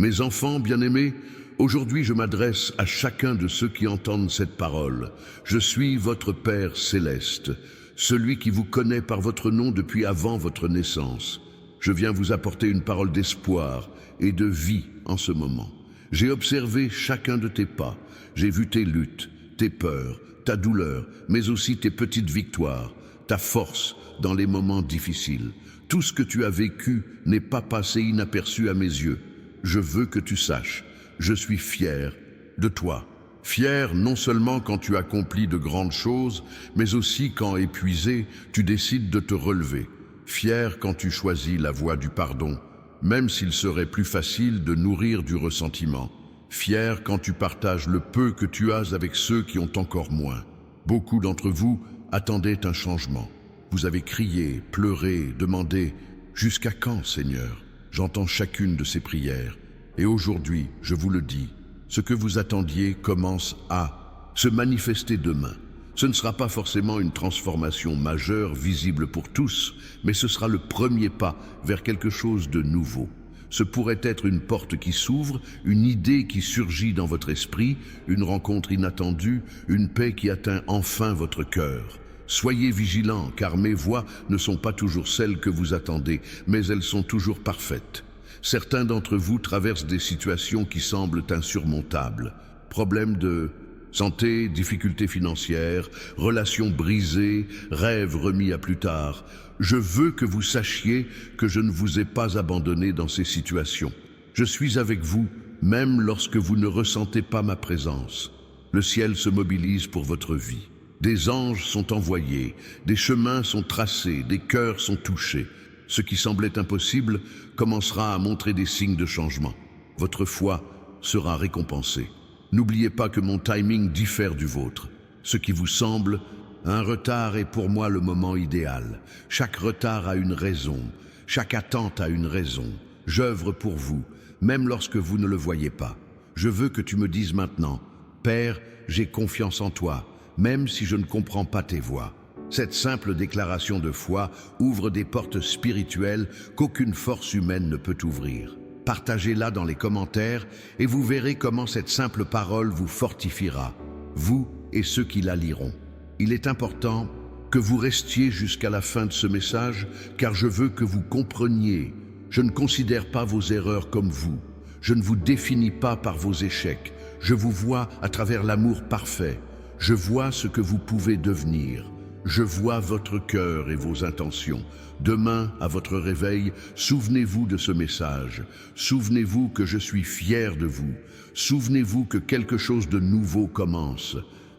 Mes enfants bien-aimés, aujourd'hui je m'adresse à chacun de ceux qui entendent cette parole. Je suis votre Père céleste, celui qui vous connaît par votre nom depuis avant votre naissance. Je viens vous apporter une parole d'espoir et de vie en ce moment. J'ai observé chacun de tes pas, j'ai vu tes luttes, tes peurs, ta douleur, mais aussi tes petites victoires, ta force dans les moments difficiles. Tout ce que tu as vécu n'est pas passé inaperçu à mes yeux. Je veux que tu saches, je suis fier de toi. Fier non seulement quand tu accomplis de grandes choses, mais aussi quand, épuisé, tu décides de te relever. Fier quand tu choisis la voie du pardon, même s'il serait plus facile de nourrir du ressentiment. Fier quand tu partages le peu que tu as avec ceux qui ont encore moins. Beaucoup d'entre vous attendaient un changement. Vous avez crié, pleuré, demandé « Jusqu'à quand, Seigneur ?» J'entends chacune de ces prières. Et aujourd'hui, je vous le dis, ce que vous attendiez commence à se manifester demain. Ce ne sera pas forcément une transformation majeure visible pour tous, mais ce sera le premier pas vers quelque chose de nouveau. Ce pourrait être une porte qui s'ouvre, une idée qui surgit dans votre esprit, une rencontre inattendue, une paix qui atteint enfin votre cœur. Soyez vigilants, car mes voies ne sont pas toujours celles que vous attendez, mais elles sont toujours parfaites. Certains d'entre vous traversent des situations qui semblent insurmontables. Problèmes de santé, difficultés financières, relations brisées, rêves remis à plus tard. Je veux que vous sachiez que je ne vous ai pas abandonné dans ces situations. Je suis avec vous, même lorsque vous ne ressentez pas ma présence. Le ciel se mobilise pour votre vie. Des anges sont envoyés, des chemins sont tracés, des cœurs sont touchés. Ce qui semblait impossible commencera à montrer des signes de changement. Votre foi sera récompensée. N'oubliez pas que mon timing diffère du vôtre. Ce qui vous semble un retard est pour moi le moment idéal. Chaque retard a une raison, chaque attente a une raison. J'œuvre pour vous, même lorsque vous ne le voyez pas. Je veux que tu me dises maintenant, Père, j'ai confiance en toi, même si je ne comprends pas tes voies. Cette simple déclaration de foi ouvre des portes spirituelles qu'aucune force humaine ne peut ouvrir. Partagez-la dans les commentaires et vous verrez comment cette simple parole vous fortifiera, vous et ceux qui la liront. Il est important que vous restiez jusqu'à la fin de ce message, car je veux que vous compreniez. Je ne considère pas vos erreurs comme vous. Je ne vous définis pas par vos échecs. Je vous vois à travers l'amour parfait. Je vois ce que vous pouvez devenir. Je vois votre cœur et vos intentions. Demain, à votre réveil, souvenez-vous de ce message. Souvenez-vous que je suis fier de vous. Souvenez-vous que quelque chose de nouveau commence.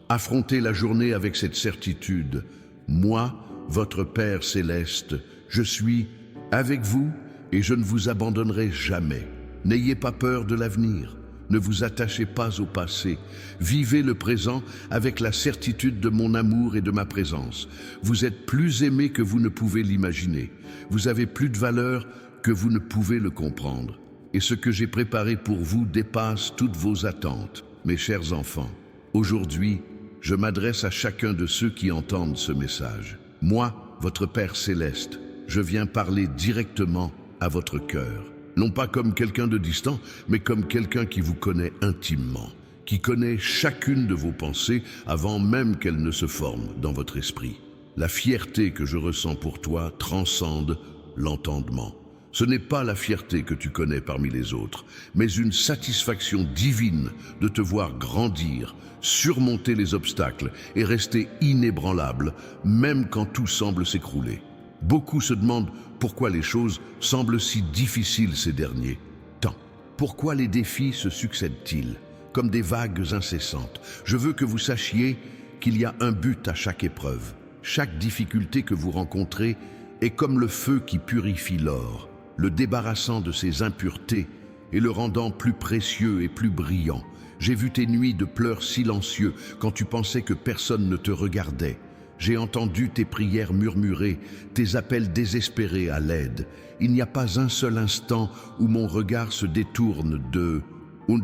Affrontez la journée avec cette certitude. Moi, votre Père céleste, je suis avec vous et je ne vous abandonnerai jamais. N'ayez pas peur de l'avenir. Ne vous attachez pas au passé. Vivez le présent avec la certitude de mon amour et de ma présence. Vous êtes plus aimé que vous ne pouvez l'imaginer. Vous avez plus de valeur que vous ne pouvez le comprendre. Et ce que j'ai préparé pour vous dépasse toutes vos attentes. Mes chers enfants, aujourd'hui, je m'adresse à chacun de ceux qui entendent ce message. Moi, votre Père céleste, je viens parler directement à votre cœur. Non pas comme quelqu'un de distant, mais comme quelqu'un qui vous connaît intimement, qui connaît chacune de vos pensées avant même qu'elles ne se forment dans votre esprit. La fierté que je ressens pour toi transcende l'entendement. Ce n'est pas la fierté que tu connais parmi les autres, mais une satisfaction divine de te voir grandir, surmonter les obstacles et rester inébranlable, même quand tout semble s'écrouler. Beaucoup se demandent pourquoi les choses semblent si difficiles ces derniers temps. Pourquoi les défis se succèdent-ils, comme des vagues incessantes? Je veux que vous sachiez qu'il y a un but à chaque épreuve. Chaque difficulté que vous rencontrez est comme le feu qui purifie l'or, le débarrassant de ses impuretés et le rendant plus précieux et plus brillant. J'ai vu tes nuits de pleurs silencieux quand tu pensais que personne ne te regardait. J'ai entendu tes prières murmurer, tes appels désespérés à l'aide. Il n'y a pas un seul instant où mon regard se détourne de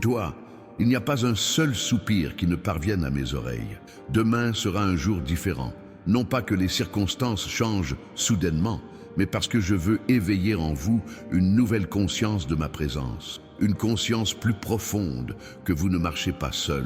toi. Il n'y a pas un seul soupir qui ne parvienne à mes oreilles. Demain sera un jour différent. Non pas que les circonstances changent soudainement, mais parce que je veux éveiller en vous une nouvelle conscience de ma présence. une conscience plus profonde que vous ne marchez pas seul.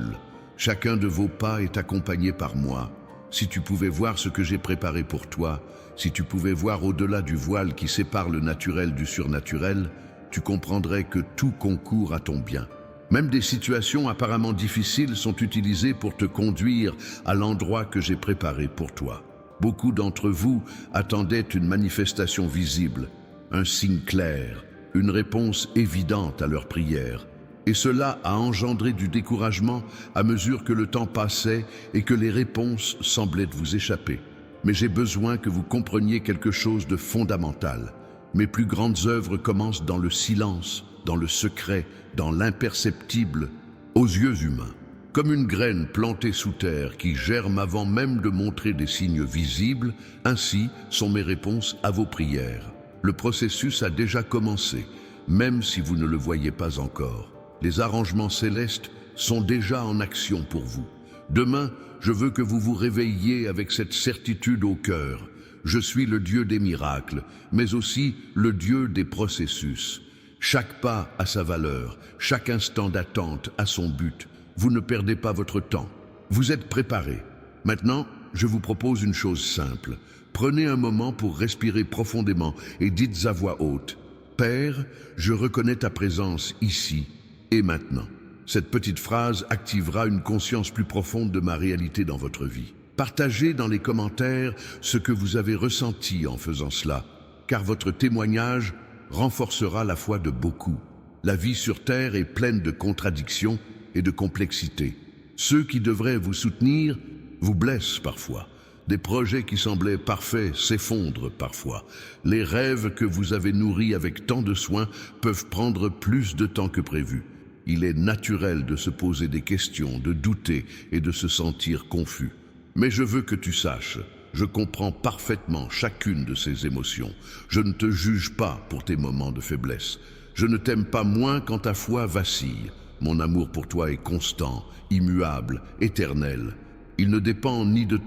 Chacun de vos pas est accompagné par moi. Si tu pouvais voir ce que j'ai préparé pour toi, si tu pouvais voir au-delà du voile qui sépare le naturel du surnaturel, tu comprendrais que tout concourt à ton bien. Même des situations apparemment difficiles sont utilisées pour te conduire à l'endroit que j'ai préparé pour toi. Beaucoup d'entre vous attendaient une manifestation visible, un signe clair, une réponse évidente à leurs prières. Et cela a engendré du découragement à mesure que le temps passait et que les réponses semblaient vous échapper. Mais j'ai besoin que vous compreniez quelque chose de fondamental. Mes plus grandes œuvres commencent dans le silence, dans le secret, dans l'imperceptible, aux yeux humains. Comme une graine plantée sous terre qui germe avant même de montrer des signes visibles, ainsi sont mes réponses à vos prières. Le processus a déjà commencé, même si vous ne le voyez pas encore. Les arrangements célestes sont déjà en action pour vous. Demain, je veux que vous vous réveilliez avec cette certitude au cœur. Je suis le Dieu des miracles, mais aussi le Dieu des processus. Chaque pas a sa valeur, chaque instant d'attente a son but. Vous ne perdez pas votre temps. Vous êtes préparés. Maintenant, je vous propose une chose simple. Prenez un moment pour respirer profondément et dites à voix haute, « Père, je reconnais ta présence ici et maintenant. » Cette petite phrase activera une conscience plus profonde de ma réalité dans votre vie. Partagez dans les commentaires ce que vous avez ressenti en faisant cela, car votre témoignage renforcera la foi de beaucoup. La vie sur Terre est pleine de contradictions et de complexité. Ceux qui devraient vous soutenir vous blessent parfois. Des projets qui semblaient parfaits s'effondrent parfois. Les rêves que vous avez nourris avec tant de soin peuvent prendre plus de temps que prévu. Il est naturel de se poser des questions, de douter et de se sentir confus. Mais je veux que tu saches, je comprends parfaitement chacune de ces émotions. Je ne te juge pas pour tes moments de faiblesse. Je ne t'aime pas moins quand ta foi vacille. Mon amour pour toi est constant, immuable, éternel. Il ne dépend ni de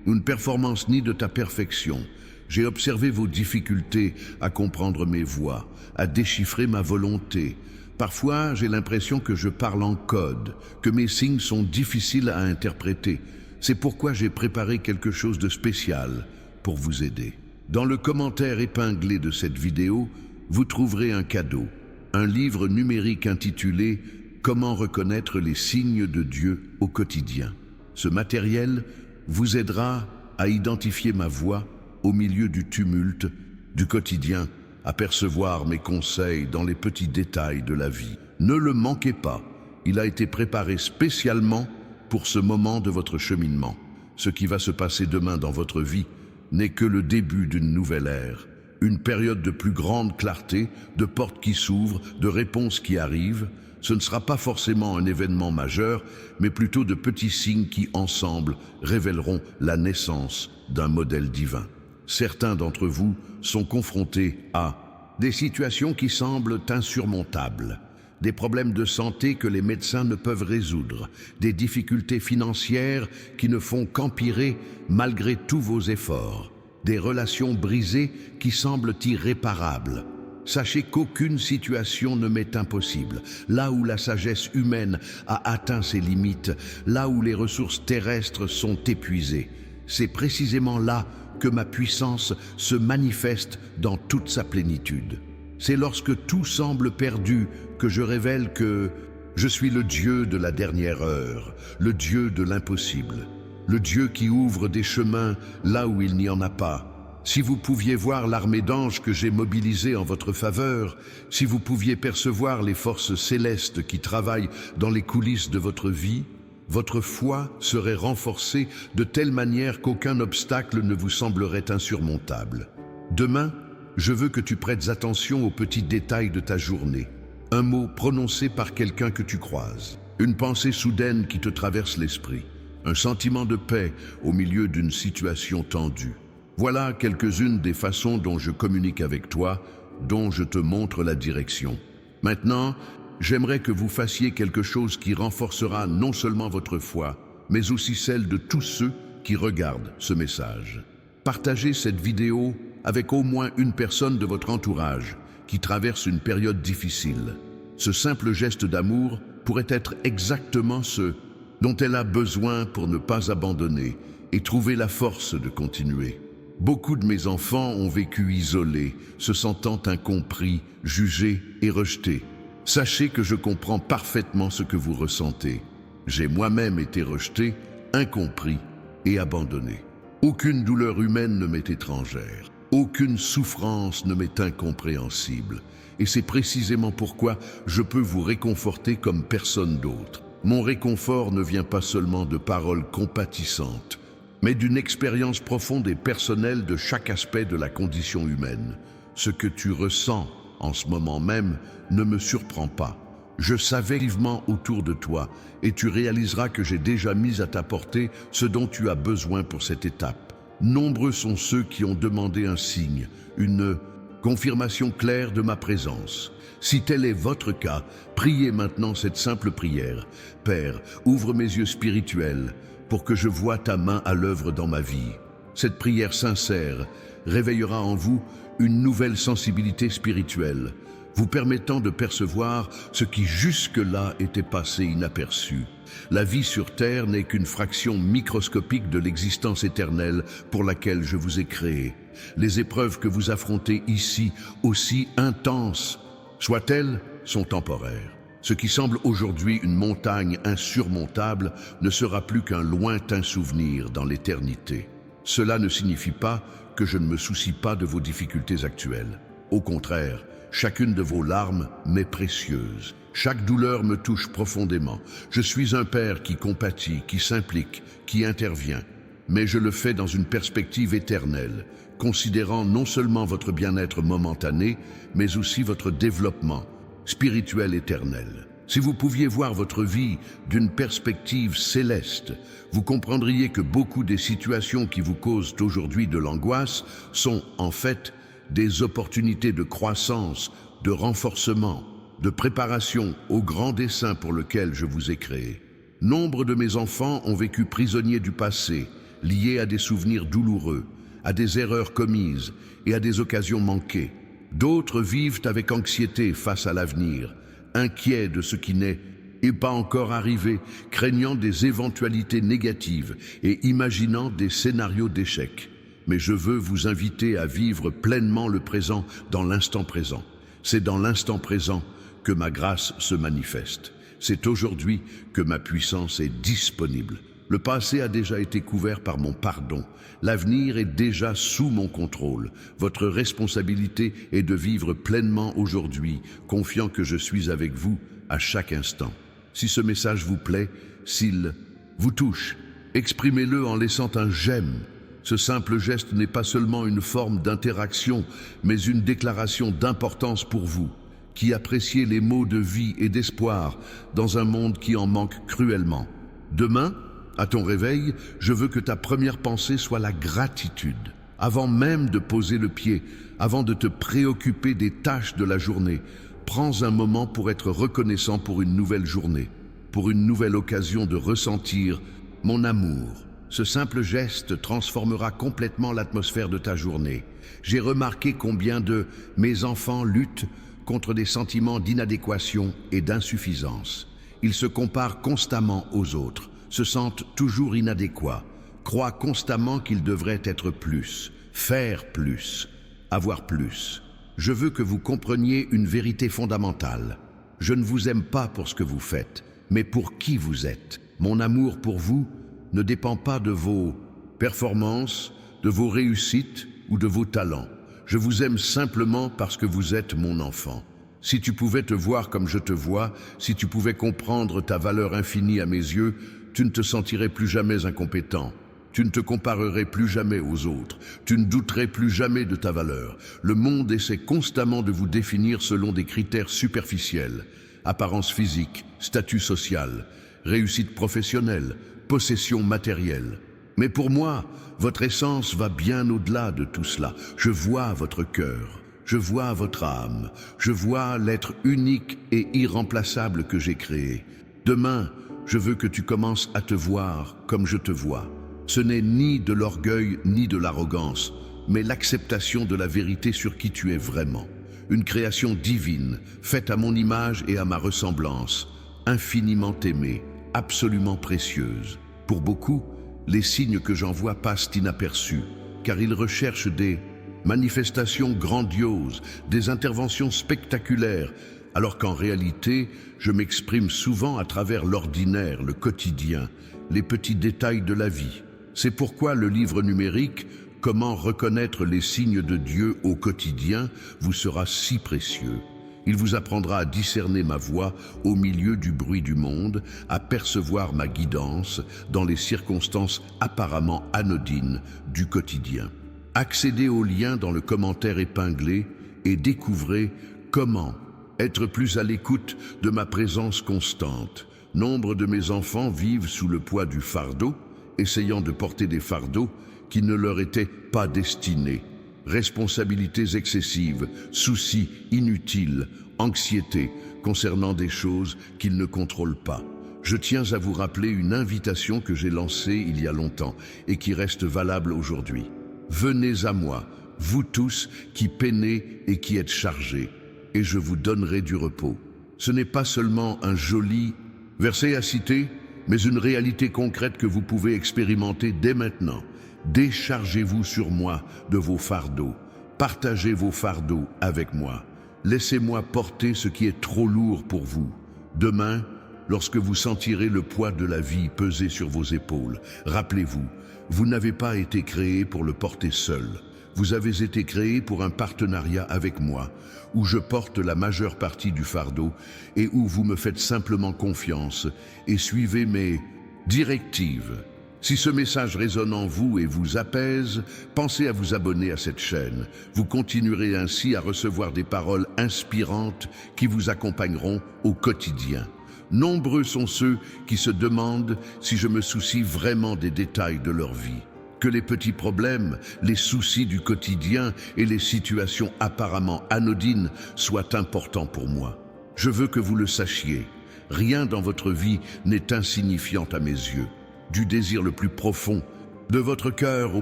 une performance ni de ta perfection. J'ai observé vos difficultés à comprendre mes voies, à déchiffrer ma volonté. Parfois, j'ai l'impression que je parle en code, que mes signes sont difficiles à interpréter. C'est pourquoi j'ai préparé quelque chose de spécial pour vous aider. Dans le commentaire épinglé de cette vidéo, vous trouverez un cadeau, un livre numérique intitulé « Comment reconnaître les signes de Dieu au quotidien ». Ce matériel vous aidera à identifier ma voix au milieu du tumulte du quotidien, à percevoir mes conseils dans les petits détails de la vie. Ne le manquez pas, il a été préparé spécialement pour ce moment de votre cheminement. Ce qui va se passer demain dans votre vie n'est que le début d'une nouvelle ère, une période de plus grande clarté, de portes qui s'ouvrent, de réponses qui arrivent. Ce ne sera pas forcément un événement majeur, mais plutôt de petits signes qui, ensemble, révéleront la naissance d'un modèle divin. Certains d'entre vous sont confrontés à des situations qui semblent insurmontables, des problèmes de santé que les médecins ne peuvent résoudre, des difficultés financières qui ne font qu'empirer malgré tous vos efforts, des relations brisées qui semblent irréparables. Sachez qu'aucune situation ne m'est impossible. Là où la sagesse humaine a atteint ses limites, là où les ressources terrestres sont épuisées, c'est précisément là que ma puissance se manifeste dans toute sa plénitude. C'est lorsque tout semble perdu que je révèle que je suis le Dieu de la dernière heure, le Dieu de l'impossible, le Dieu qui ouvre des chemins là où il n'y en a pas. Si vous pouviez voir l'armée d'anges que j'ai mobilisée en votre faveur, si vous pouviez percevoir les forces célestes qui travaillent dans les coulisses de votre vie, votre foi serait renforcée de telle manière qu'aucun obstacle ne vous semblerait insurmontable. Demain, je veux que tu prêtes attention aux petits détails de ta journée. Un mot prononcé par quelqu'un que tu croises, une pensée soudaine qui te traverse l'esprit, un sentiment de paix au milieu d'une situation tendue. Voilà quelques-unes des façons dont je communique avec toi, dont je te montre la direction. Maintenant, j'aimerais que vous fassiez quelque chose qui renforcera non seulement votre foi, mais aussi celle de tous ceux qui regardent ce message. Partagez cette vidéo avec au moins une personne de votre entourage qui traverse une période difficile. Ce simple geste d'amour pourrait être exactement ce dont elle a besoin pour ne pas abandonner et trouver la force de continuer. Beaucoup de mes enfants ont vécu isolés, se sentant incompris, jugés et rejetés. Sachez que je comprends parfaitement ce que vous ressentez. J'ai moi-même été rejeté, incompris et abandonné. Aucune douleur humaine ne m'est étrangère. Aucune souffrance ne m'est incompréhensible. Et c'est précisément pourquoi je peux vous réconforter comme personne d'autre. Mon réconfort ne vient pas seulement de paroles compatissantes, mais d'une expérience profonde et personnelle de chaque aspect de la condition humaine. Ce que tu ressens en ce moment même ne me surprend pas. Je savais vivement autour de toi et tu réaliseras que j'ai déjà mis à ta portée ce dont tu as besoin pour cette étape. Nombreux sont ceux qui ont demandé un signe, une confirmation claire de ma présence. Si tel est votre cas, priez maintenant cette simple prière. Père, ouvre mes yeux spirituels pour que je voie ta main à l'œuvre dans ma vie. Cette prière sincère réveillera en vous une nouvelle sensibilité spirituelle, vous permettant de percevoir ce qui jusque-là était passé inaperçu. La vie sur Terre n'est qu'une fraction microscopique de l'existence éternelle pour laquelle je vous ai créé. Les épreuves que vous affrontez ici, aussi intenses soient-elles, sont temporaires. Ce qui semble aujourd'hui une montagne insurmontable ne sera plus qu'un lointain souvenir dans l'éternité. Cela ne signifie pas que je ne me soucie pas de vos difficultés actuelles. Au contraire, chacune de vos larmes m'est précieuse. Chaque douleur me touche profondément. Je suis un père qui compatit, qui s'implique, qui intervient. Mais je le fais dans une perspective éternelle, considérant non seulement votre bien-être momentané, mais aussi votre développement spirituel éternel. Si vous pouviez voir votre vie d'une perspective céleste, vous comprendriez que beaucoup des situations qui vous causent aujourd'hui de l'angoisse sont en fait des opportunités de croissance, de renforcement, de préparation au grand dessein pour lequel je vous ai créé. Nombre de mes enfants ont vécu prisonniers du passé, liés à des souvenirs douloureux, à des erreurs commises et à des occasions manquées. D'autres vivent avec anxiété face à l'avenir, inquiets de ce qui n'est et pas encore arrivé, craignant des éventualités négatives et imaginant des scénarios d'échec. Mais je veux vous inviter à vivre pleinement le présent dans l'instant présent. C'est dans l'instant présent que ma grâce se manifeste. C'est aujourd'hui que ma puissance est disponible. Le passé a déjà été couvert par mon pardon. L'avenir est déjà sous mon contrôle. Votre responsabilité est de vivre pleinement aujourd'hui, confiant que je suis avec vous à chaque instant. Si ce message vous plaît, s'il vous touche, exprimez-le en laissant un j'aime. Ce simple geste n'est pas seulement une forme d'interaction, mais une déclaration d'importance pour vous, qui appréciez les mots de vie et d'espoir dans un monde qui en manque cruellement. Demain, à ton réveil, je veux que ta première pensée soit la gratitude. Avant même de poser le pied, avant de te préoccuper des tâches de la journée, prends un moment pour être reconnaissant pour une nouvelle journée, pour une nouvelle occasion de ressentir mon amour. Ce simple geste transformera complètement l'atmosphère de ta journée. J'ai remarqué combien de mes enfants luttent contre des sentiments d'inadéquation et d'insuffisance. Ils se comparent constamment aux autres, se sentent toujours inadéquats, croient constamment qu'ils devraient être plus, faire plus, avoir plus. Je veux que vous compreniez une vérité fondamentale. Je ne vous aime pas pour ce que vous faites, mais pour qui vous êtes. Mon amour pour vous ne dépend pas de vos performances, de vos réussites ou de vos talents. Je vous aime simplement parce que vous êtes mon enfant. Si tu pouvais te voir comme je te vois, si tu pouvais comprendre ta valeur infinie à mes yeux, tu ne te sentirais plus jamais incompétent. Tu ne te comparerais plus jamais aux autres. Tu ne douterais plus jamais de ta valeur. Le monde essaie constamment de vous définir selon des critères superficiels. Apparence physique, statut social, réussite professionnelle, possession matérielle. Mais pour moi, votre essence va bien au-delà de tout cela. Je vois votre cœur, je vois votre âme, je vois l'être unique et irremplaçable que j'ai créé. Demain, je veux que tu commences à te voir comme je te vois. Ce n'est ni de l'orgueil ni de l'arrogance, mais l'acceptation de la vérité sur qui tu es vraiment. une création divine, faite à mon image et à ma ressemblance, infiniment aimée, absolument précieuse. Pour beaucoup, les signes que j'envoie passent inaperçus, car ils recherchent des manifestations grandioses, des interventions spectaculaires, alors qu'en réalité, je m'exprime souvent à travers l'ordinaire, le quotidien, les petits détails de la vie. C'est pourquoi le livre numérique « Comment reconnaître les signes de Dieu au quotidien » vous sera si précieux. Il vous apprendra à discerner ma voix au milieu du bruit du monde, à percevoir ma guidance dans les circonstances apparemment anodines du quotidien. Accédez au lien dans le commentaire épinglé et découvrez comment être plus à l'écoute de ma présence constante. Nombre de mes enfants vivent sous le poids du fardeau, essayant de porter des fardeaux qui ne leur étaient pas destinés. Responsabilités excessives, soucis inutiles, anxiété concernant des choses qu'ils ne contrôlent pas. Je tiens à vous rappeler une invitation que j'ai lancée il y a longtemps et qui reste valable aujourd'hui. Venez à moi, vous tous qui peinez et qui êtes chargés, et je vous donnerai du repos. Ce n'est pas seulement un joli verset à citer, mais une réalité concrète que vous pouvez expérimenter dès maintenant. Déchargez-vous sur moi de vos fardeaux. Partagez vos fardeaux avec moi. Laissez-moi porter ce qui est trop lourd pour vous. Demain, lorsque vous sentirez le poids de la vie peser sur vos épaules, rappelez-vous, vous n'avez pas été créé pour le porter seul. Vous avez été créé pour un partenariat avec moi, où je porte la majeure partie du fardeau et où vous me faites simplement confiance et suivez mes directives. Si ce message résonne en vous et vous apaise, pensez à vous abonner à cette chaîne. Vous continuerez ainsi à recevoir des paroles inspirantes qui vous accompagneront au quotidien. Nombreux sont ceux qui se demandent si je me soucie vraiment des détails de leur vie. Que les petits problèmes, les soucis du quotidien et les situations apparemment anodines soient importants pour moi. Je veux que vous le sachiez. Rien dans votre vie n'est insignifiant à mes yeux. Du désir le plus profond, de votre cœur au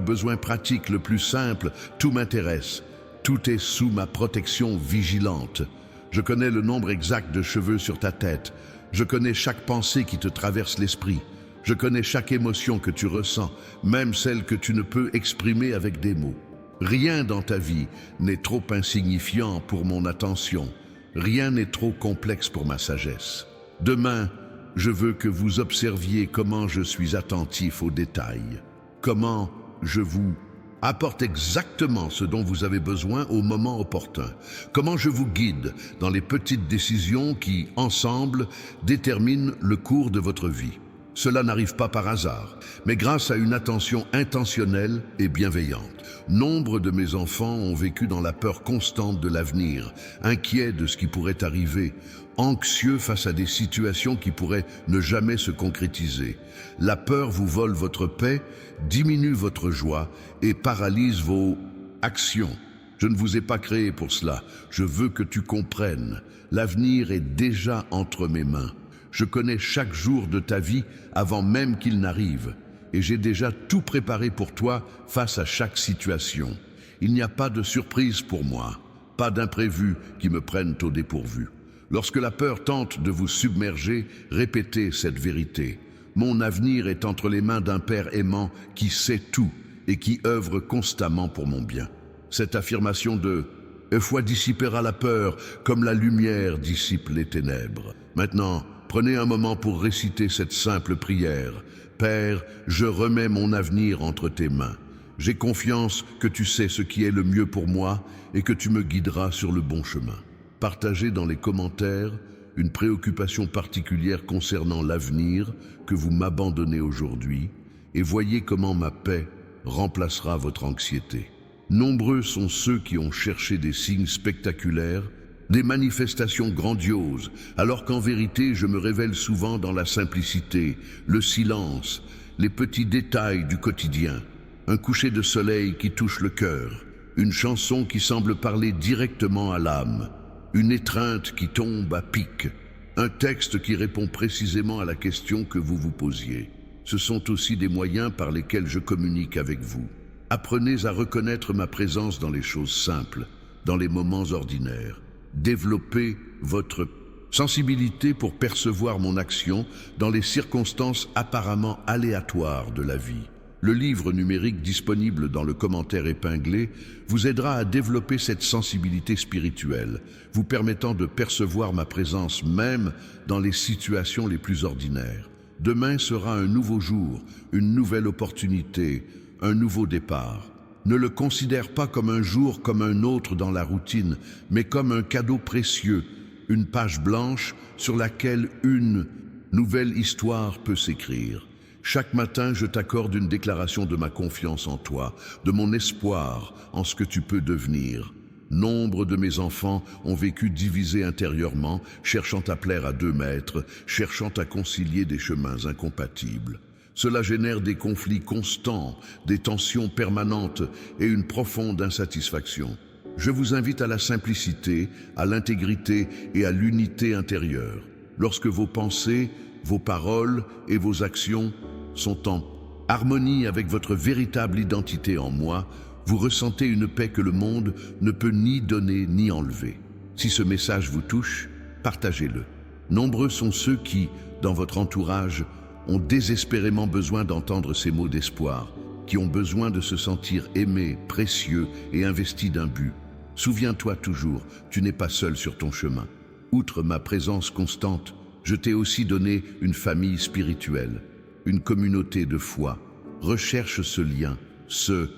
besoin pratique le plus simple, tout m'intéresse. Tout est sous ma protection vigilante. Je connais le nombre exact de cheveux sur ta tête. Je connais chaque pensée qui te traverse l'esprit. Je connais chaque émotion que tu ressens, même celle que tu ne peux exprimer avec des mots. Rien dans ta vie n'est trop insignifiant pour mon attention. Rien n'est trop complexe pour ma sagesse. Demain, je veux que vous observiez comment je suis attentif aux détails, comment je vous apporte exactement ce dont vous avez besoin au moment opportun, comment je vous guide dans les petites décisions qui, ensemble, déterminent le cours de votre vie. Cela n'arrive pas par hasard, mais grâce à une attention intentionnelle et bienveillante. Nombre de mes enfants ont vécu dans la peur constante de l'avenir, inquiets de ce qui pourrait arriver, anxieux face à des situations qui pourraient ne jamais se concrétiser. La peur vous vole votre paix, diminue votre joie et paralyse vos actions. Je ne vous ai pas créé pour cela. Je veux que tu comprennes. L'avenir est déjà entre mes mains. Je connais chaque jour de ta vie avant même qu'il n'arrive, et j'ai déjà tout préparé pour toi face à chaque situation. Il n'y a pas de surprise pour moi, pas d'imprévus qui me prennent au dépourvu. Lorsque la peur tente de vous submerger, répétez cette vérité. Mon avenir est entre les mains d'un Père aimant qui sait tout et qui œuvre constamment pour mon bien. Cette affirmation de « foi dissipera la peur comme la lumière dissipe les ténèbres ». Maintenant, prenez un moment pour réciter cette simple prière. Père, je remets mon avenir entre tes mains. J'ai confiance que tu sais ce qui est le mieux pour moi et que tu me guideras sur le bon chemin. Partagez dans les commentaires une préoccupation particulière concernant l'avenir que vous m'abandonnez aujourd'hui et voyez comment ma paix remplacera votre anxiété. Nombreux sont ceux qui ont cherché des signes spectaculaires, des manifestations grandioses, alors qu'en vérité je me révèle souvent dans la simplicité, le silence, les petits détails du quotidien. Un coucher de soleil qui touche le cœur, une chanson qui semble parler directement à l'âme, une étreinte qui tombe à pic, un texte qui répond précisément à la question que vous vous posiez. Ce sont aussi des moyens par lesquels je communique avec vous. Apprenez à reconnaître ma présence dans les choses simples, dans les moments ordinaires. Développez votre sensibilité pour percevoir mon action dans les circonstances apparemment aléatoires de la vie. Le livre numérique disponible dans le commentaire épinglé vous aidera à développer cette sensibilité spirituelle, vous permettant de percevoir ma présence même dans les situations les plus ordinaires. Demain sera un nouveau jour, une nouvelle opportunité, un nouveau départ. Ne le considère pas comme un jour comme un autre dans la routine, mais comme un cadeau précieux, une page blanche sur laquelle une nouvelle histoire peut s'écrire. Chaque matin, je t'accorde une déclaration de ma confiance en toi, de mon espoir en ce que tu peux devenir. Nombre de mes enfants ont vécu divisés intérieurement, cherchant à plaire à 2 maîtres, cherchant à concilier des chemins incompatibles. Cela génère des conflits constants, des tensions permanentes et une profonde insatisfaction. Je vous invite à la simplicité, à l'intégrité et à l'unité intérieure. Lorsque vos pensées, vos paroles et vos actions sont en harmonie avec votre véritable identité en moi, vous ressentez une paix que le monde ne peut ni donner ni enlever. Si ce message vous touche, partagez-le. Nombreux sont ceux qui, dans votre entourage, ont désespérément besoin d'entendre ces mots d'espoir, qui ont besoin de se sentir aimés, précieux et investis d'un but. Souviens-toi toujours, tu n'es pas seul sur ton chemin. Outre ma présence constante, je t'ai aussi donné une famille spirituelle, une communauté de foi. Recherche ce lien, ce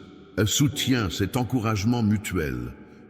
soutien, cet encouragement mutuel.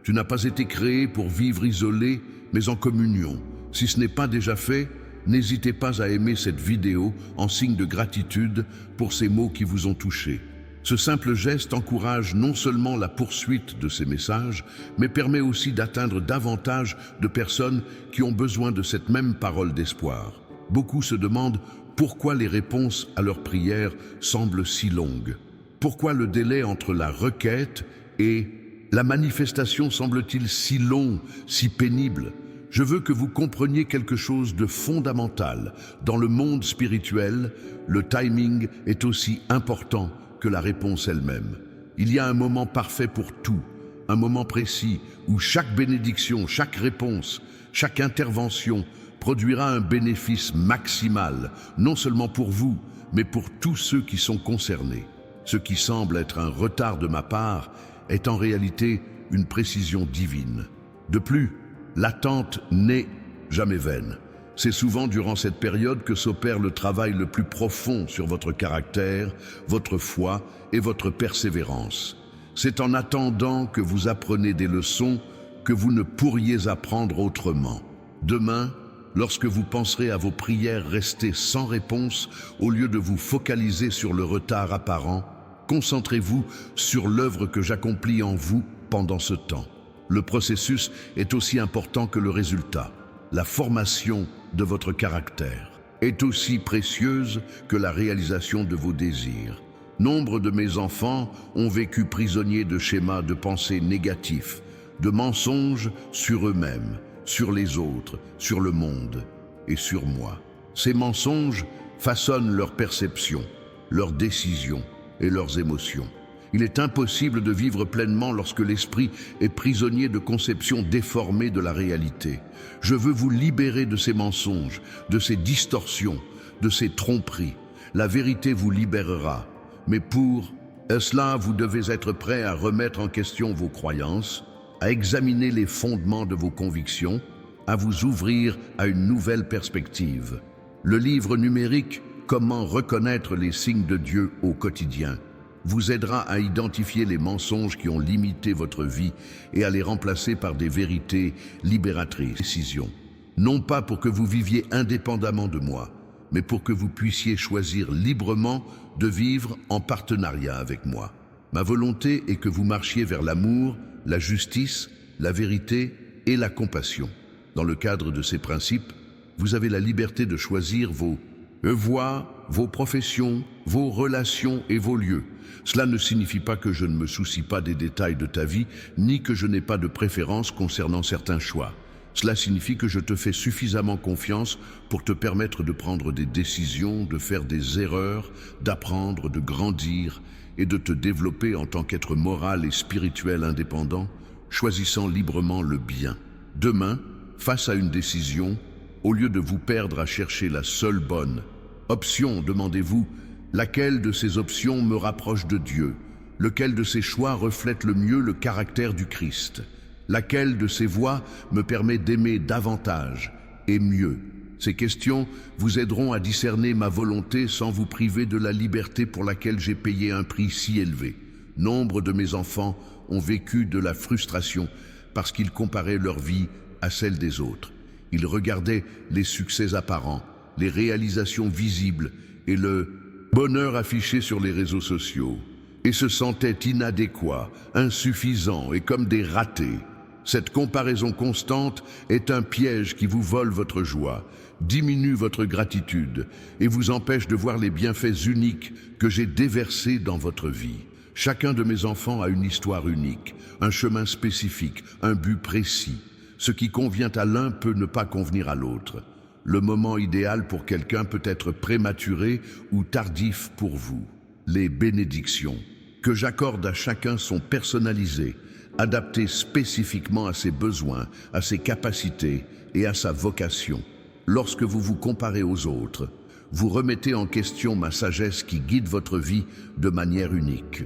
Tu n'as pas été créé pour vivre isolé, mais en communion. Si ce n'est pas déjà fait, n'hésitez pas à aimer cette vidéo en signe de gratitude pour ces mots qui vous ont touché. Ce simple geste encourage non seulement la poursuite de ces messages, mais permet aussi d'atteindre davantage de personnes qui ont besoin de cette même parole d'espoir. Beaucoup se demandent pourquoi les réponses à leurs prières semblent si longues. Pourquoi le délai entre la requête et la manifestation semble-t-il si long, si pénible? Je veux que vous compreniez quelque chose de fondamental. Dans le monde spirituel, le timing est aussi important que la réponse elle-même. Il y a un moment parfait pour tout, un moment précis où chaque bénédiction, chaque réponse, chaque intervention produira un bénéfice maximal, non seulement pour vous, mais pour tous ceux qui sont concernés. Ce qui semble être un retard de ma part est en réalité une précision divine. De plus, l'attente n'est jamais vaine. C'est souvent durant cette période que s'opère le travail le plus profond sur votre caractère, votre foi et votre persévérance. C'est en attendant que vous apprenez des leçons que vous ne pourriez apprendre autrement. Demain, lorsque vous penserez à vos prières restées sans réponse, au lieu de vous focaliser sur le retard apparent, concentrez-vous sur l'œuvre que j'accomplis en vous pendant ce temps. Le processus est aussi important que le résultat. La formation de votre caractère est aussi précieuse que la réalisation de vos désirs. Nombre de mes enfants ont vécu prisonniers de schémas de pensée négatifs, de mensonges sur eux-mêmes, sur les autres, sur le monde et sur moi. Ces mensonges façonnent leur perception, leurs décisions et leurs émotions. Il est impossible de vivre pleinement lorsque l'esprit est prisonnier de conceptions déformées de la réalité. Je veux vous libérer de ces mensonges, de ces distorsions, de ces tromperies. La vérité vous libérera. Mais pour cela, vous devez être prêt à remettre en question vos croyances, à examiner les fondements de vos convictions, à vous ouvrir à une nouvelle perspective. Le livre numérique « Comment reconnaître les signes de Dieu au quotidien » vous aidera à identifier les mensonges qui ont limité votre vie et à les remplacer par des vérités libératrices. Décision. Non pas pour que vous viviez indépendamment de moi, mais pour que vous puissiez choisir librement de vivre en partenariat avec moi. Ma volonté est que vous marchiez vers l'amour, la justice, la vérité et la compassion. Dans le cadre de ces principes, vous avez la liberté de choisir vos voies, vos professions, vos relations et vos lieux. Cela ne signifie pas que je ne me soucie pas des détails de ta vie, ni que je n'ai pas de préférence concernant certains choix. Cela signifie que je te fais suffisamment confiance pour te permettre de prendre des décisions, de faire des erreurs, d'apprendre, de grandir et de te développer en tant qu'être moral et spirituel indépendant. choisissant librement le bien. Demain, face à une décision, au lieu de vous perdre à chercher la seule bonne option, demandez-vous, laquelle de ces options me rapproche de Dieu? Lequel de ces choix reflète le mieux le caractère du Christ? Laquelle de ces voies me permet d'aimer davantage et mieux? Ces questions vous aideront à discerner ma volonté sans vous priver de la liberté pour laquelle j'ai payé un prix si élevé. Nombre de mes enfants ont vécu de la frustration parce qu'ils comparaient leur vie à celle des autres. Ils regardaient les succès apparents, les réalisations visibles et le bonheur affiché sur les réseaux sociaux et se sentaient inadéquats, insuffisants et comme des ratés. Cette comparaison constante est un piège qui vous vole votre joie, diminue votre gratitude et vous empêche de voir les bienfaits uniques que j'ai déversés dans votre vie. Chacun de mes enfants a une histoire unique, un chemin spécifique, un but précis. Ce qui convient à l'un peut ne pas convenir à l'autre. Le moment idéal pour quelqu'un peut être prématuré ou tardif pour vous. Les bénédictions que j'accorde à chacun sont personnalisées, adaptées spécifiquement à ses besoins, à ses capacités et à sa vocation. Lorsque vous vous comparez aux autres, vous remettez en question ma sagesse qui guide votre vie de manière unique.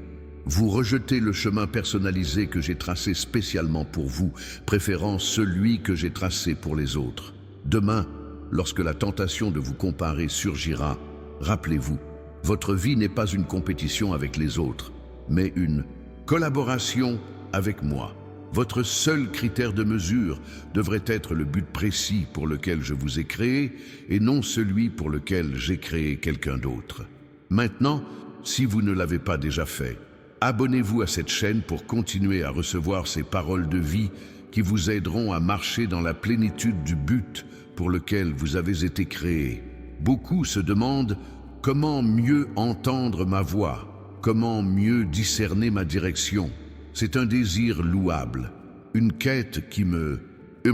Vous rejetez le chemin personnalisé que j'ai tracé spécialement pour vous, préférant celui que j'ai tracé pour les autres. Demain, lorsque la tentation de vous comparer surgira, rappelez-vous, votre vie n'est pas une compétition avec les autres, mais une collaboration avec moi. Votre seul critère de mesure devrait être le but précis pour lequel je vous ai créé et non celui pour lequel j'ai créé quelqu'un d'autre. Maintenant, si vous ne l'avez pas déjà fait, abonnez-vous à cette chaîne pour continuer à recevoir ces paroles de vie qui vous aideront à marcher dans la plénitude du but pour lequel vous avez été créé. Beaucoup se demandent comment mieux entendre ma voix, comment mieux discerner ma direction. C'est un désir louable, une quête qui me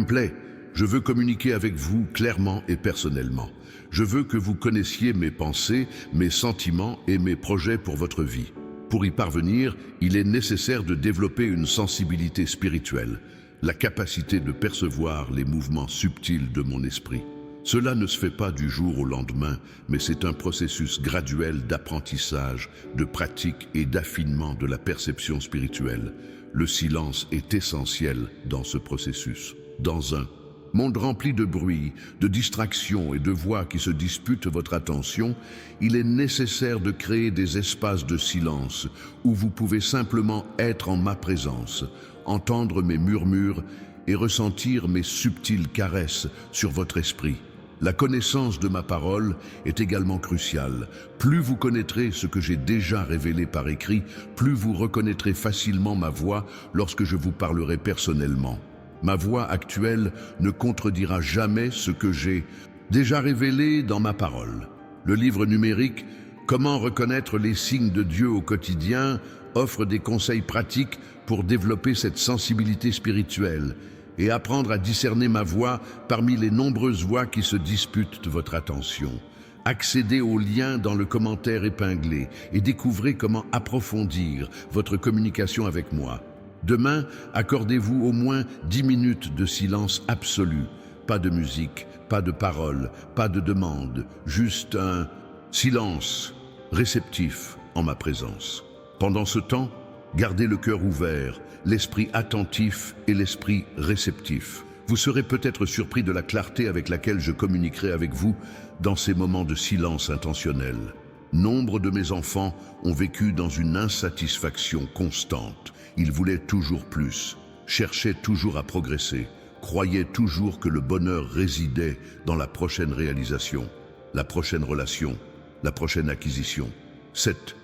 plaît. Je veux communiquer avec vous clairement et personnellement. Je veux que vous connaissiez mes pensées, mes sentiments et mes projets pour votre vie. Pour y parvenir, il est nécessaire de développer une sensibilité spirituelle, la capacité de percevoir les mouvements subtils de mon esprit. Cela ne se fait pas du jour au lendemain, mais c'est un processus graduel d'apprentissage, de pratique et d'affinement de la perception spirituelle. Le silence est essentiel dans ce processus. Dans un monde rempli de bruit, de distractions et de voix qui se disputent votre attention, il est nécessaire de créer des espaces de silence où vous pouvez simplement être en ma présence, entendre mes murmures et ressentir mes subtiles caresses sur votre esprit. La connaissance de ma parole est également cruciale. Plus vous connaîtrez ce que j'ai déjà révélé par écrit, plus vous reconnaîtrez facilement ma voix lorsque je vous parlerai personnellement. Ma voix actuelle ne contredira jamais ce que j'ai déjà révélé dans ma parole. Le livre numérique « Comment reconnaître les signes de Dieu au quotidien » offre des conseils pratiques pour développer cette sensibilité spirituelle et apprendre à discerner ma voix parmi les nombreuses voix qui se disputent de votre attention. Accédez au lien dans le commentaire épinglé et découvrez comment approfondir votre communication avec moi. Demain, accordez-vous au moins 10 minutes de silence absolu. Pas de musique, pas de paroles, pas de demande, juste un silence réceptif en ma présence. Pendant ce temps, gardez le cœur ouvert, l'esprit attentif et l'esprit réceptif. Vous serez peut-être surpris de la clarté avec laquelle je communiquerai avec vous dans ces moments de silence intentionnel. Nombre de mes enfants ont vécu dans une insatisfaction constante. Ils voulaient toujours plus, cherchaient toujours à progresser, croyaient toujours que le bonheur résidait dans la prochaine réalisation, la prochaine relation, la prochaine acquisition. Cette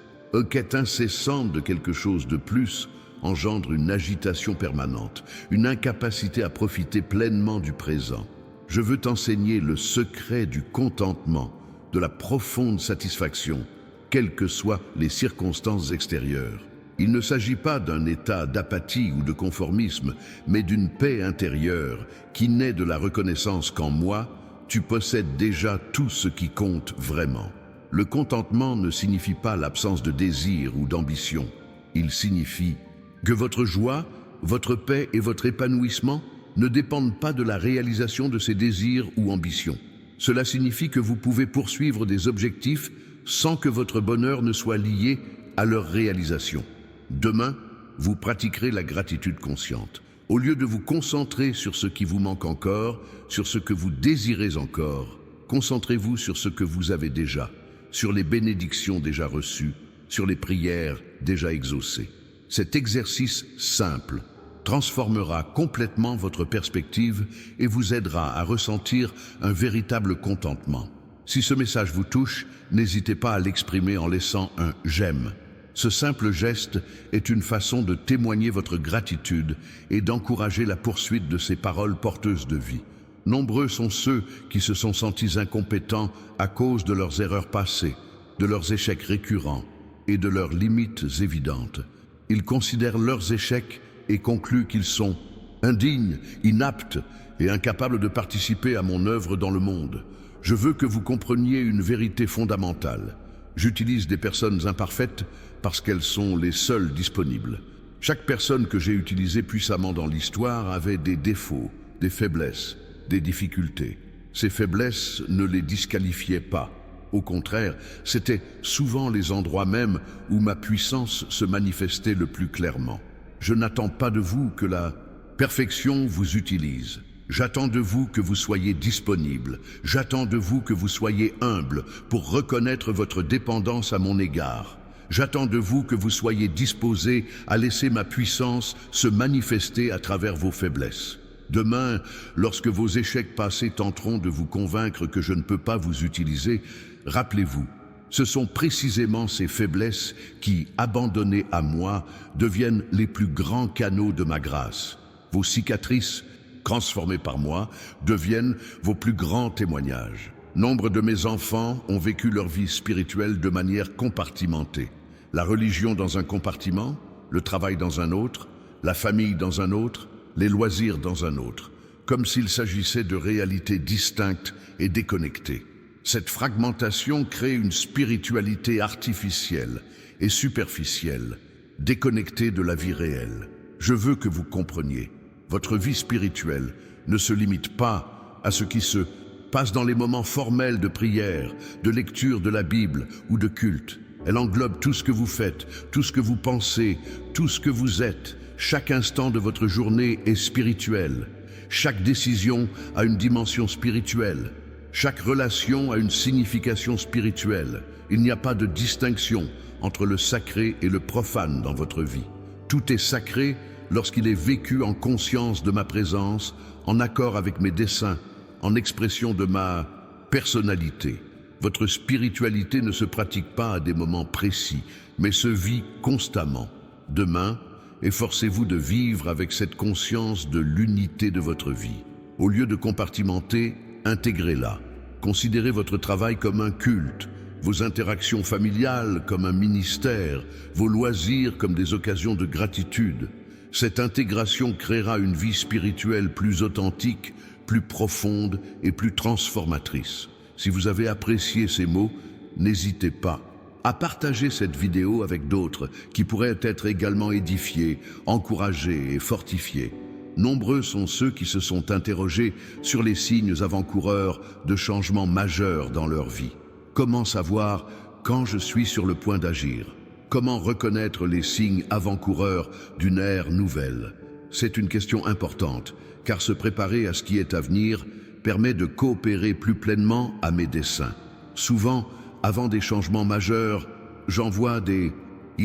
quête incessante de quelque chose de plus engendre une agitation permanente, une incapacité à profiter pleinement du présent. Je veux t'enseigner le secret du contentement, de la profonde satisfaction, quelles que soient les circonstances extérieures. Il ne s'agit pas d'un état d'apathie ou de conformisme, mais d'une paix intérieure qui naît de la reconnaissance qu'en moi, tu possèdes déjà tout ce qui compte vraiment. Le contentement ne signifie pas l'absence de désir ou d'ambition. Il signifie que votre joie votre paix et votre épanouissement ne dépendent pas de la réalisation de ces désirs ou ambitions. Cela signifie que vous pouvez poursuivre des objectifs sans que votre bonheur ne soit lié à leur réalisation. Demain, vous pratiquerez la gratitude consciente. Au lieu de vous concentrer sur ce qui vous manque encore, sur ce que vous désirez encore, concentrez-vous sur ce que vous avez déjà, sur les bénédictions déjà reçues, sur les prières déjà exaucées. Cet exercice simple transformera complètement votre perspective et vous aidera à ressentir un véritable contentement. Si ce message vous touche, n'hésitez pas à l'exprimer en laissant un « j'aime ». Ce simple geste est une façon de témoigner votre gratitude et d'encourager la poursuite de ces paroles porteuses de vie. Nombreux sont ceux qui se sont sentis incompétents à cause de leurs erreurs passées, de leurs échecs récurrents et de leurs limites évidentes. Ils considèrent leurs échecs et concluent qu'ils sont indignes, inaptes et incapables de participer à mon œuvre dans le monde. Je veux que vous compreniez une vérité fondamentale. J'utilise des personnes imparfaites parce qu'elles sont les seules disponibles. Chaque personne que j'ai utilisée puissamment dans l'histoire avait des défauts, des faiblesses, des difficultés. Ces faiblesses ne les disqualifiaient pas. Au contraire, c'étaient souvent les endroits mêmes où ma puissance se manifestait le plus clairement. Je n'attends pas de vous que la perfection vous utilise. J'attends de vous que vous soyez disponible. J'attends de vous que vous soyez humble pour reconnaître votre dépendance à mon égard. J'attends de vous que vous soyez disposé à laisser ma puissance se manifester à travers vos faiblesses. Demain, lorsque vos échecs passés tenteront de vous convaincre que je ne peux pas vous utiliser, rappelez-vous, ce sont précisément ces faiblesses qui, abandonnées à moi, deviennent les plus grands canaux de ma grâce. Vos cicatrices, transformées par moi, deviennent vos plus grands témoignages. Nombre de mes enfants ont vécu leur vie spirituelle de manière compartimentée. La religion dans un compartiment, le travail dans un autre, la famille dans un autre, les loisirs dans un autre, comme s'il s'agissait de réalités distinctes et déconnectées. Cette fragmentation crée une spiritualité artificielle et superficielle, déconnectée de la vie réelle. Je veux que vous compreniez, votre vie spirituelle ne se limite pas à ce qui se passe dans les moments formels de prière, de lecture de la Bible ou de culte. Elle englobe tout ce que vous faites, tout ce que vous pensez, tout ce que vous êtes. Chaque instant de votre journée est spirituel. Chaque décision a une dimension spirituelle. Chaque relation a une signification spirituelle. Il n'y a pas de distinction entre le sacré et le profane dans votre vie. Tout est sacré lorsqu'il est vécu en conscience de ma présence, en accord avec mes desseins, en expression de ma personnalité. Votre spiritualité ne se pratique pas à des moments précis, mais se vit constamment. Demain, efforcez-vous de vivre avec cette conscience de l'unité de votre vie. Au lieu de compartimenter, intégrez-la. Considérez votre travail comme un culte, vos interactions familiales comme un ministère, vos loisirs comme des occasions de gratitude. Cette intégration créera une vie spirituelle plus authentique, plus profonde et plus transformatrice. Si vous avez apprécié ces mots, n'hésitez pas à partager cette vidéo avec d'autres qui pourraient être également édifiés, encouragés et fortifiés. Nombreux sont ceux qui se sont interrogés sur les signes avant-coureurs de changements majeurs dans leur vie. Comment savoir quand je suis sur le point d'agir? Comment reconnaître les signes avant-coureurs d'une ère nouvelle? C'est une question importante, car se préparer à ce qui est à venir permet de coopérer plus pleinement à mes desseins. Souvent, avant des changements majeurs, j'envoie des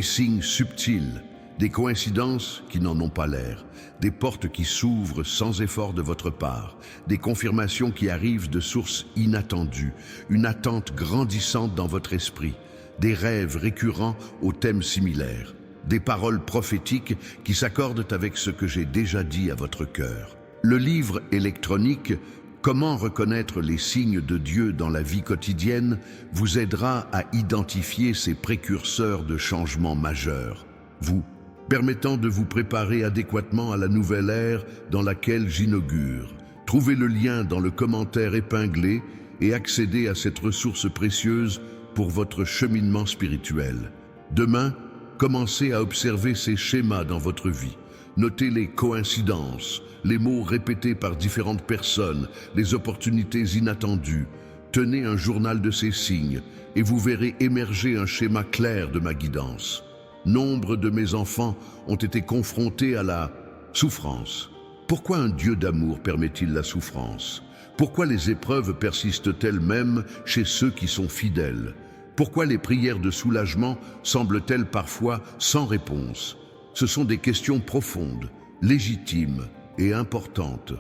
signes subtils, des coïncidences qui n'en ont pas l'air, des portes qui s'ouvrent sans effort de votre part, des confirmations qui arrivent de sources inattendues, une attente grandissante dans votre esprit, des rêves récurrents aux thèmes similaires, des paroles prophétiques qui s'accordent avec ce que j'ai déjà dit à votre cœur. Le livre électronique « Comment reconnaître les signes de Dieu dans la vie quotidienne » vous aidera à identifier ces précurseurs de changements majeurs, vous permettant de vous préparer adéquatement à la nouvelle ère dans laquelle j'inaugure. Trouvez le lien dans le commentaire épinglé et accédez à cette ressource précieuse pour votre cheminement spirituel. Demain, commencez à observer ces schémas dans votre vie. Notez les coïncidences, les mots répétés par différentes personnes, les opportunités inattendues. Tenez un journal de ces signes et vous verrez émerger un schéma clair de ma guidance. Nombre de mes enfants ont été confrontés à la souffrance. Pourquoi un Dieu d'amour permet-il la souffrance? Pourquoi les épreuves persistent-elles même chez ceux qui sont fidèles? Pourquoi les prières de soulagement semblent-elles parfois sans réponse? Ce sont des questions profondes, légitimes et importantes.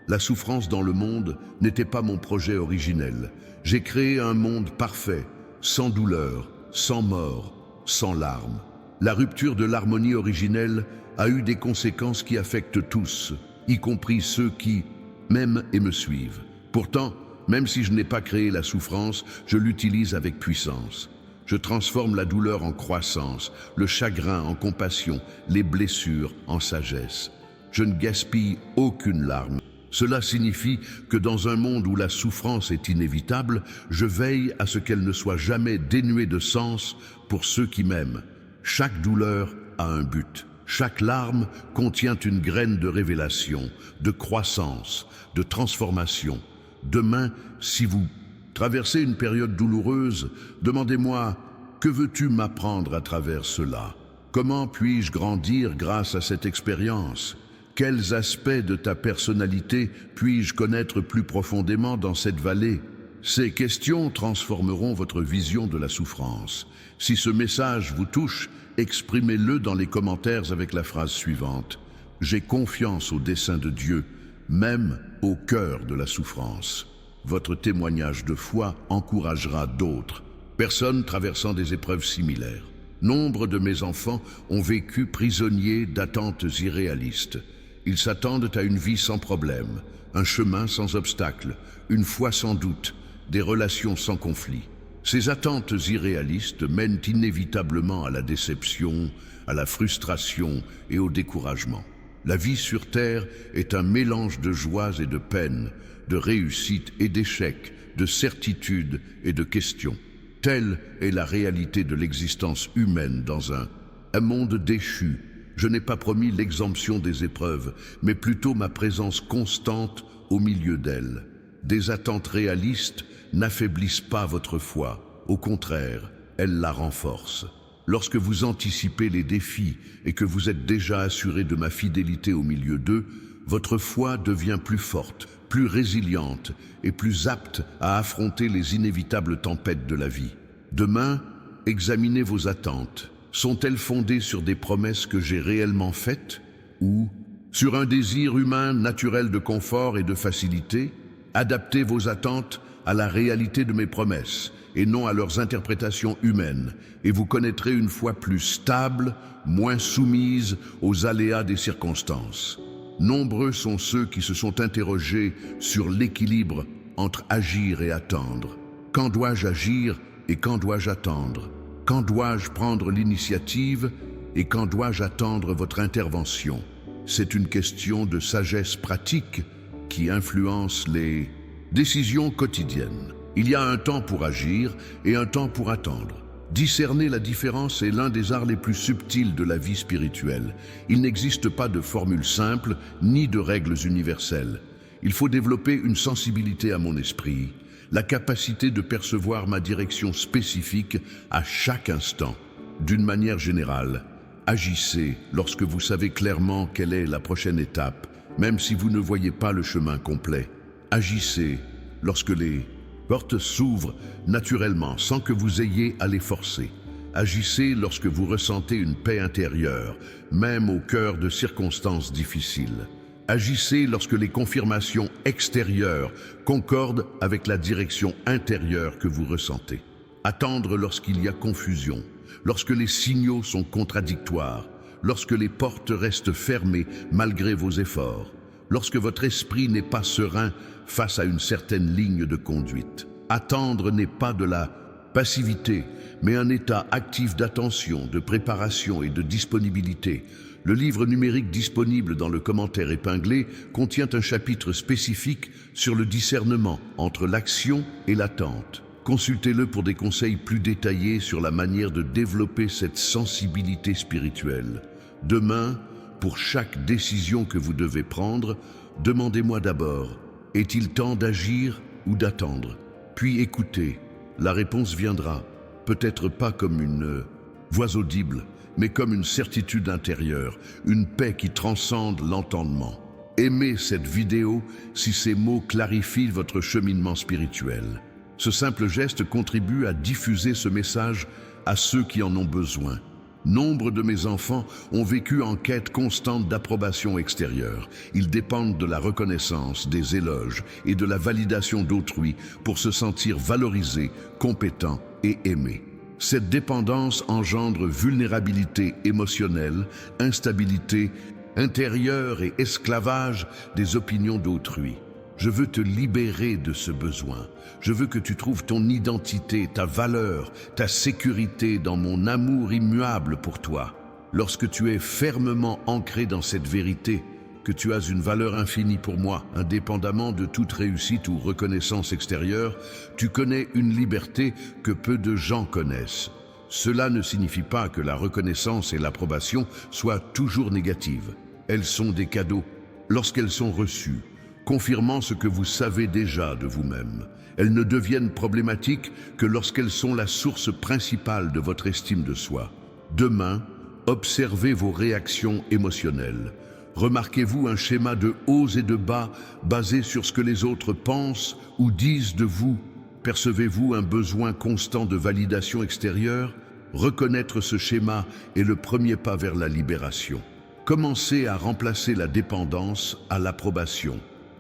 La souffrance dans le monde n'était pas mon projet originel. J'ai créé un monde parfait, sans douleur, sans mort, sans larmes. La rupture de l'harmonie originelle a eu des conséquences qui affectent tous, y compris ceux qui m'aiment et me suivent. Pourtant, même si je n'ai pas créé la souffrance, je l'utilise avec puissance. Je transforme la douleur en croissance, le chagrin en compassion, les blessures en sagesse. Je ne gaspille aucune larme. Cela signifie que dans un monde où la souffrance est inévitable, je veille à ce qu'elle ne soit jamais dénuée de sens pour ceux qui m'aiment. Chaque douleur a un but. Chaque larme contient une graine de révélation, de croissance, de transformation. Demain, si vous traversez une période douloureuse, demandez-moi, que veux-tu m'apprendre à travers cela? Comment puis-je grandir grâce à cette expérience? Quels aspects de ta personnalité puis-je connaître plus profondément dans cette vallée? Ces questions transformeront votre vision de la souffrance. Si ce message vous touche, exprimez-le dans les commentaires avec la phrase suivante. J'ai confiance au dessein de Dieu, même au cœur de la souffrance. Votre témoignage de foi encouragera d'autres personnes traversant des épreuves similaires. Nombre de mes enfants ont vécu prisonniers d'attentes irréalistes. Ils s'attendent à une vie sans problème, un chemin sans obstacle, une foi sans doute, des relations sans conflit. Ces attentes irréalistes mènent inévitablement à la déception, à la frustration et au découragement. La vie sur Terre est un mélange de joies et de peines, de réussites et d'échecs, de certitudes et de questions. Telle est la réalité de l'existence humaine dans un monde déchu. Je n'ai pas promis l'exemption des épreuves, mais plutôt ma présence constante au milieu d'elles. Des attentes réalistes n'affaiblissent pas votre foi. Au contraire, elles la renforcent. Lorsque vous anticipez les défis et que vous êtes déjà assuré de ma fidélité au milieu d'eux, votre foi devient plus forte, plus résiliente et plus apte à affronter les inévitables tempêtes de la vie. Demain, examinez vos attentes. Sont-elles fondées sur des promesses que j'ai réellement faites ou sur un désir humain naturel de confort et de facilité? Adaptez vos attentes à la réalité de mes promesses et non à leurs interprétations humaines, et vous connaîtrez une foi plus stable, moins soumise aux aléas des circonstances. Nombreux sont ceux qui se sont interrogés sur l'équilibre entre agir et attendre. Quand dois-je agir et quand dois-je attendre? Quand dois-je prendre l'initiative et quand dois-je attendre votre intervention? C'est une question de sagesse pratique qui influence les décisions quotidiennes. Il y a un temps pour agir et un temps pour attendre. Discerner la différence est l'un des arts les plus subtils de la vie spirituelle. Il n'existe pas de formule simple ni de règles universelles. Il faut développer une sensibilité à mon esprit, la capacité de percevoir ma direction spécifique à chaque instant. D'une manière générale, agissez lorsque vous savez clairement quelle est la prochaine étape, même si vous ne voyez pas le chemin complet. Agissez lorsque les portes s'ouvrent naturellement sans que vous ayez à les forcer. Agissez lorsque vous ressentez une paix intérieure, même au cœur de circonstances difficiles. Agissez lorsque les confirmations extérieures concordent avec la direction intérieure que vous ressentez. Attendre lorsqu'il y a confusion, lorsque les signaux sont contradictoires, lorsque les portes restent fermées malgré vos efforts, lorsque votre esprit n'est pas serein face à une certaine ligne de conduite. Attendre n'est pas de la passivité, mais un état actif d'attention, de préparation et de disponibilité. Le livre numérique disponible dans le commentaire épinglé contient un chapitre spécifique sur le discernement entre l'action et l'attente. Consultez-le pour des conseils plus détaillés sur la manière de développer cette sensibilité spirituelle. Demain, pour chaque décision que vous devez prendre, demandez-moi d'abord, est-il temps d'agir ou d'attendre? Puis écoutez, la réponse viendra, peut-être pas comme une voix audible, mais comme une certitude intérieure, une paix qui transcende l'entendement. Aimez cette vidéo si ces mots clarifient votre cheminement spirituel. Ce simple geste contribue à diffuser ce message à ceux qui en ont besoin. Nombre de mes enfants ont vécu en quête constante d'approbation extérieure. Ils dépendent de la reconnaissance, des éloges et de la validation d'autrui pour se sentir valorisés, compétents et aimés. Cette dépendance engendre vulnérabilité émotionnelle, instabilité intérieure et esclavage des opinions d'autrui. Je veux te libérer de ce besoin. Je veux que tu trouves ton identité, ta valeur, ta sécurité dans mon amour immuable pour toi. Lorsque tu es fermement ancré dans cette vérité, que tu as une valeur infinie pour moi, indépendamment de toute réussite ou reconnaissance extérieure, tu connais une liberté que peu de gens connaissent. Cela ne signifie pas que la reconnaissance et l'approbation soient toujours négatives. Elles sont des cadeaux lorsqu'elles sont reçues, confirmant ce que vous savez déjà de vous-même. Elles ne deviennent problématiques que lorsqu'elles sont la source principale de votre estime de soi. Demain, observez vos réactions émotionnelles. Remarquez-vous un schéma de hauts et de bas basé sur ce que les autres pensent ou disent de vous? Percevez-vous un besoin constant de validation extérieure? Reconnaître ce schéma est le premier pas vers la libération. Commencez à remplacer la dépendance à l'approbation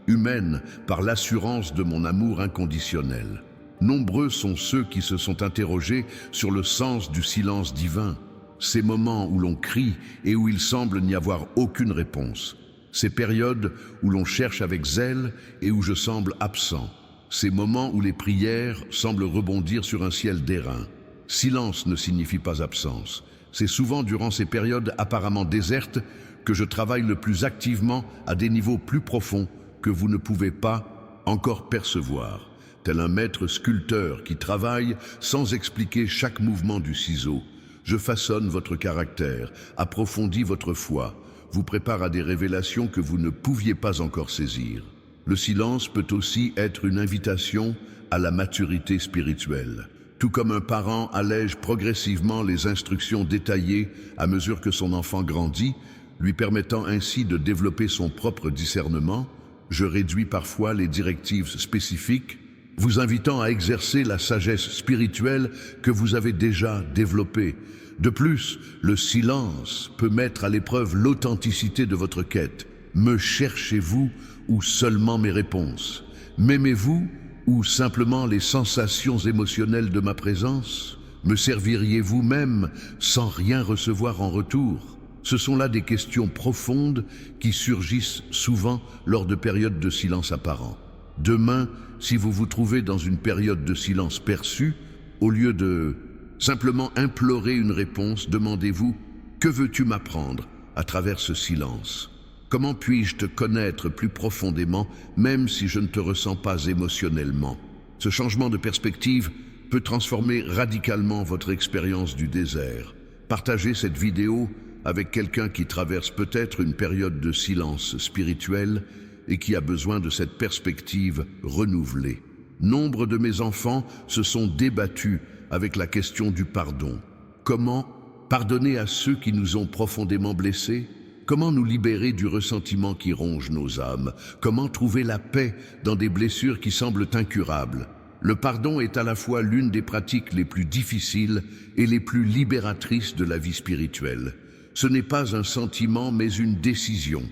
humaine par l'assurance de mon amour inconditionnel. Nombreux sont ceux qui se sont interrogés sur le sens du silence divin, ces moments où l'on crie et où il semble n'y avoir aucune réponse, ces périodes où l'on cherche avec zèle et où je semble absent, ces moments où les prières semblent rebondir sur un ciel d'airain. Silence ne signifie pas absence. C'est souvent durant ces périodes apparemment désertes que je travaille le plus activement à des niveaux plus profonds que vous ne pouvez pas encore percevoir, tel un maître sculpteur qui travaille sans expliquer chaque mouvement du ciseau. Je façonne votre caractère, approfondis votre foi, vous prépare à des révélations que vous ne pouviez pas encore saisir. Le silence peut aussi être une invitation à la maturité spirituelle. Tout comme un parent allège progressivement les instructions détaillées à mesure que son enfant grandit, lui permettant ainsi de développer son propre discernement, je réduis parfois les directives spécifiques, vous invitant à exercer la sagesse spirituelle que vous avez déjà développée. De plus, le silence peut mettre à l'épreuve l'authenticité de votre quête. Me cherchez-vous ou seulement mes réponses? M'aimez-vous ou simplement les sensations émotionnelles de ma présence? Me serviriez-vous même sans rien recevoir en retour? Ce sont là des questions profondes qui surgissent souvent lors de périodes de silence apparent. Demain, si vous vous trouvez dans une période de silence perçu, au lieu de simplement implorer une réponse, demandez-vous « Que veux-tu m'apprendre à travers ce silence ?» Comment puis-je te connaître plus profondément, même si je ne te ressens pas émotionnellement? Ce changement de perspective peut transformer radicalement votre expérience du désert. Partagez cette vidéo avec quelqu'un qui traverse peut-être une période de silence spirituel et qui a besoin de cette perspective renouvelée. Nombre de mes enfants se sont débattus avec la question du pardon. Comment pardonner à ceux qui nous ont profondément blessés? Comment nous libérer du ressentiment qui ronge nos âmes? Comment trouver la paix dans des blessures qui semblent incurables? Le pardon est à la fois l'une des pratiques les plus difficiles et les plus libératrices de la vie spirituelle. Ce n'est pas un sentiment, mais une décision.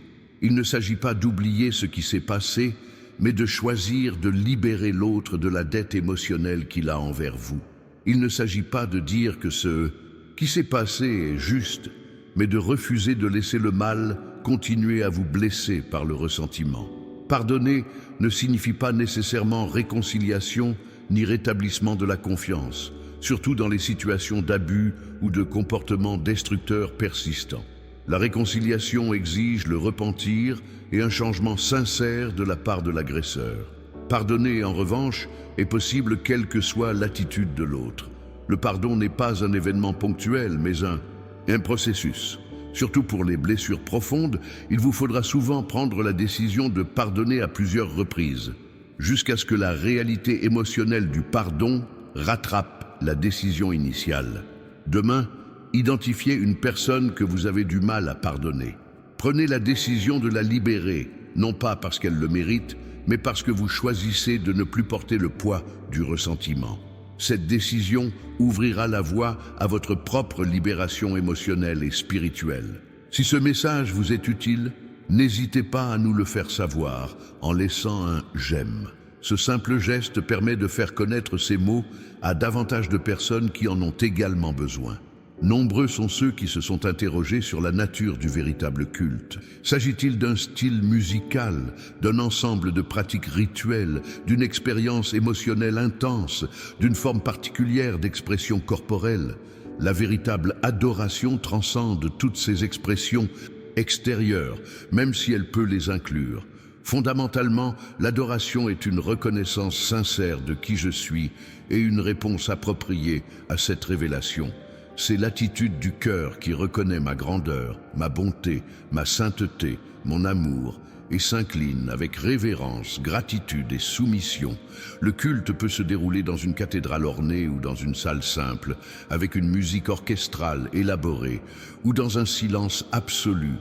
Il ne s'agit pas d'oublier ce qui s'est passé, mais de choisir de libérer l'autre de la dette émotionnelle qu'il a envers vous. Il ne s'agit pas de dire que ce qui s'est passé est juste, mais de refuser de laisser le mal continuer à vous blesser par le ressentiment. Pardonner ne signifie pas nécessairement réconciliation ni rétablissement de la confiance, surtout dans les situations d'abus ou de comportements destructeurs persistants. La réconciliation exige le repentir et un changement sincère de la part de l'agresseur. Pardonner, en revanche, est possible quelle que soit l'attitude de l'autre. Le pardon n'est pas un événement ponctuel, mais un processus. Surtout pour les blessures profondes, il vous faudra souvent prendre la décision de pardonner à plusieurs reprises, jusqu'à ce que la réalité émotionnelle du pardon rattrape la décision initiale. Demain, identifiez une personne que vous avez du mal à pardonner. Prenez la décision de la libérer, non pas parce qu'elle le mérite, mais parce que vous choisissez de ne plus porter le poids du ressentiment. Cette décision ouvrira la voie à votre propre libération émotionnelle et spirituelle. Si ce message vous est utile, n'hésitez pas à nous le faire savoir en laissant un « j'aime ». Ce simple geste permet de faire connaître ces mots à davantage de personnes qui en ont également besoin. Nombreux sont ceux qui se sont interrogés sur la nature du véritable culte. S'agit-il d'un style musical, d'un ensemble de pratiques rituelles, d'une expérience émotionnelle intense, d'une forme particulière d'expression corporelle? La véritable adoration transcende toutes ces expressions extérieures, même si elle peut les inclure. Fondamentalement, l'adoration est une reconnaissance sincère de qui je suis et une réponse appropriée à cette révélation. C'est l'attitude du cœur qui reconnaît ma grandeur, ma bonté, ma sainteté, mon amour, et s'incline avec révérence, gratitude et soumission. Le culte peut se dérouler dans une cathédrale ornée ou dans une salle simple, avec une musique orchestrale élaborée, ou dans un silence absolu,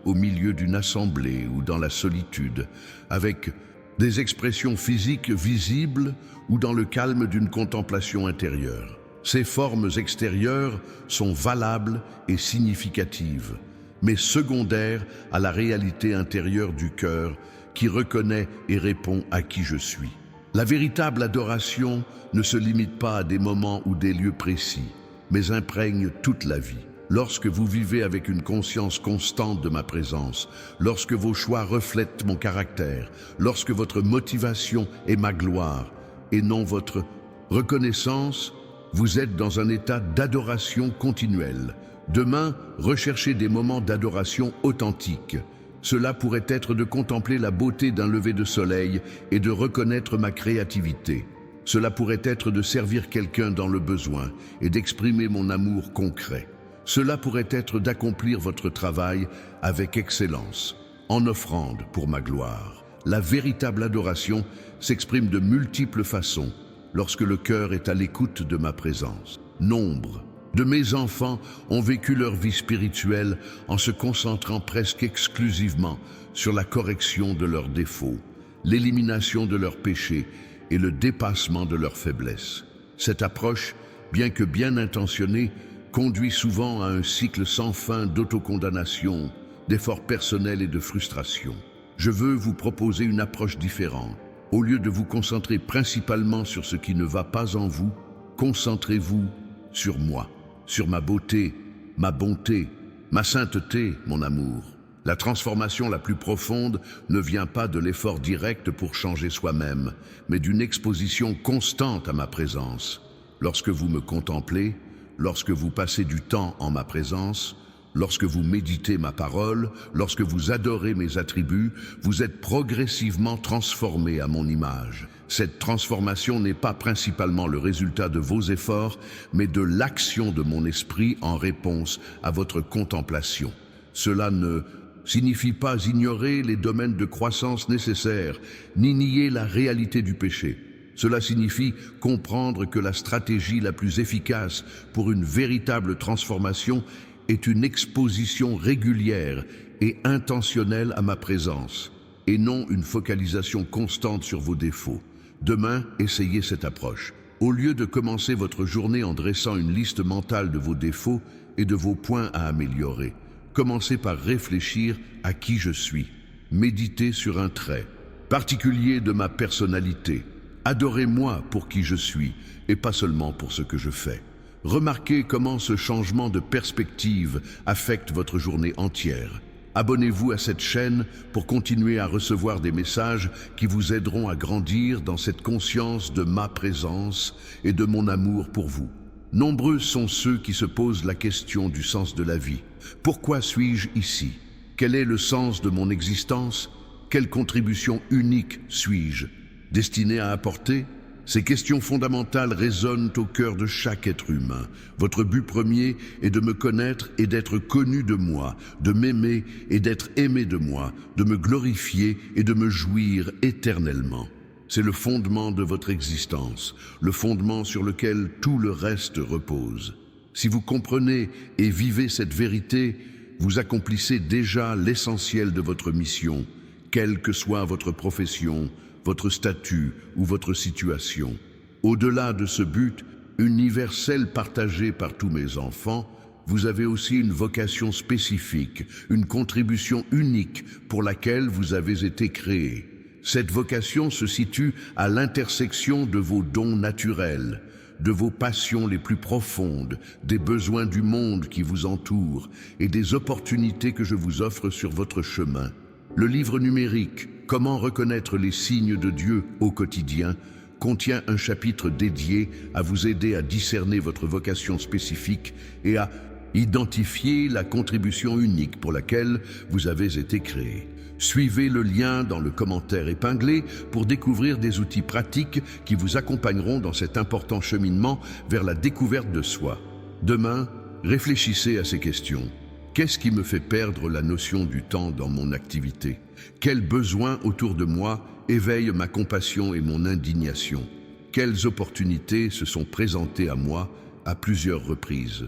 au milieu d'une assemblée ou dans la solitude, avec des expressions physiques visibles ou dans le calme d'une contemplation intérieure. Ces formes extérieures sont valables et significatives, mais secondaires à la réalité intérieure du cœur qui reconnaît et répond à qui je suis. La véritable adoration ne se limite pas à des moments ou des lieux précis, mais imprègne toute la vie. Lorsque vous vivez avec une conscience constante de ma présence, lorsque vos choix reflètent mon caractère, lorsque votre motivation est ma gloire et non votre reconnaissance, vous êtes dans un état d'adoration continuelle. Demain, recherchez des moments d'adoration authentiques. Cela pourrait être de contempler la beauté d'un lever de soleil et de reconnaître ma créativité. Cela pourrait être de servir quelqu'un dans le besoin et d'exprimer mon amour concret. Cela pourrait être d'accomplir votre travail avec excellence, en offrande pour ma gloire. La véritable adoration s'exprime de multiples façons lorsque le cœur est à l'écoute de ma présence. Nombre de mes enfants ont vécu leur vie spirituelle en se concentrant presque exclusivement sur la correction de leurs défauts, l'élimination de leurs péchés et le dépassement de leurs faiblesses. Cette approche, bien que bien intentionnée, conduit souvent à un cycle sans fin d'autocondamnation, d'efforts personnels et de frustration. Je veux vous proposer une approche différente. Au lieu de vous concentrer principalement sur ce qui ne va pas en vous, concentrez-vous sur moi, sur ma beauté, ma bonté, ma sainteté, mon amour. La transformation la plus profonde ne vient pas de l'effort direct pour changer soi-même, mais d'une exposition constante à ma présence. Lorsque vous me contemplez, lorsque vous passez du temps en ma présence, lorsque vous méditez ma parole, lorsque vous adorez mes attributs, vous êtes progressivement transformé à mon image. Cette transformation n'est pas principalement le résultat de vos efforts, mais de l'action de mon esprit en réponse à votre contemplation. Cela ne signifie pas ignorer les domaines de croissance nécessaires, ni nier la réalité du péché. Cela signifie comprendre que la stratégie la plus efficace pour une véritable transformation est une exposition régulière et intentionnelle à ma présence, et non une focalisation constante sur vos défauts. Demain, essayez cette approche. Au lieu de commencer votre journée en dressant une liste mentale de vos défauts et de vos points à améliorer, commencez par réfléchir à qui je suis. Méditez sur un trait particulier de ma personnalité. Adorez-moi pour qui je suis et pas seulement pour ce que je fais. Remarquez comment ce changement de perspective affecte votre journée entière. Abonnez-vous à cette chaîne pour continuer à recevoir des messages qui vous aideront à grandir dans cette conscience de ma présence et de mon amour pour vous. Nombreux sont ceux qui se posent la question du sens de la vie. Pourquoi suis-je ici? Quel est le sens de mon existence? Quelle contribution unique suis-je destiné à apporter? Ces questions fondamentales résonnent au cœur de chaque être humain. Votre but premier est de me connaître et d'être connu de moi, de m'aimer et d'être aimé de moi, de me glorifier et de me jouir éternellement. C'est le fondement de votre existence, le fondement sur lequel tout le reste repose. Si vous comprenez et vivez cette vérité, vous accomplissez déjà l'essentiel de votre mission, quelle que soit votre profession, votre statut ou votre situation. Au-delà de ce but universel partagé par tous mes enfants, vous avez aussi une vocation spécifique, une contribution unique pour laquelle vous avez été créé. Cette vocation se situe à l'intersection de vos dons naturels, de vos passions les plus profondes, des besoins du monde qui vous entoure et des opportunités que je vous offre sur votre chemin. Le livre numérique « Comment reconnaître les signes de Dieu au quotidien » contient un chapitre dédié à vous aider à discerner votre vocation spécifique et à identifier la contribution unique pour laquelle vous avez été créé. Suivez le lien dans le commentaire épinglé pour découvrir des outils pratiques qui vous accompagneront dans cet important cheminement vers la découverte de soi. Demain, réfléchissez à ces questions. Qu'est-ce qui me fait perdre la notion du temps dans mon activité? Quels besoins autour de moi éveillent ma compassion et mon indignation? Quelles opportunités se sont présentées à moi à plusieurs reprises?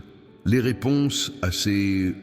Les réponses à ces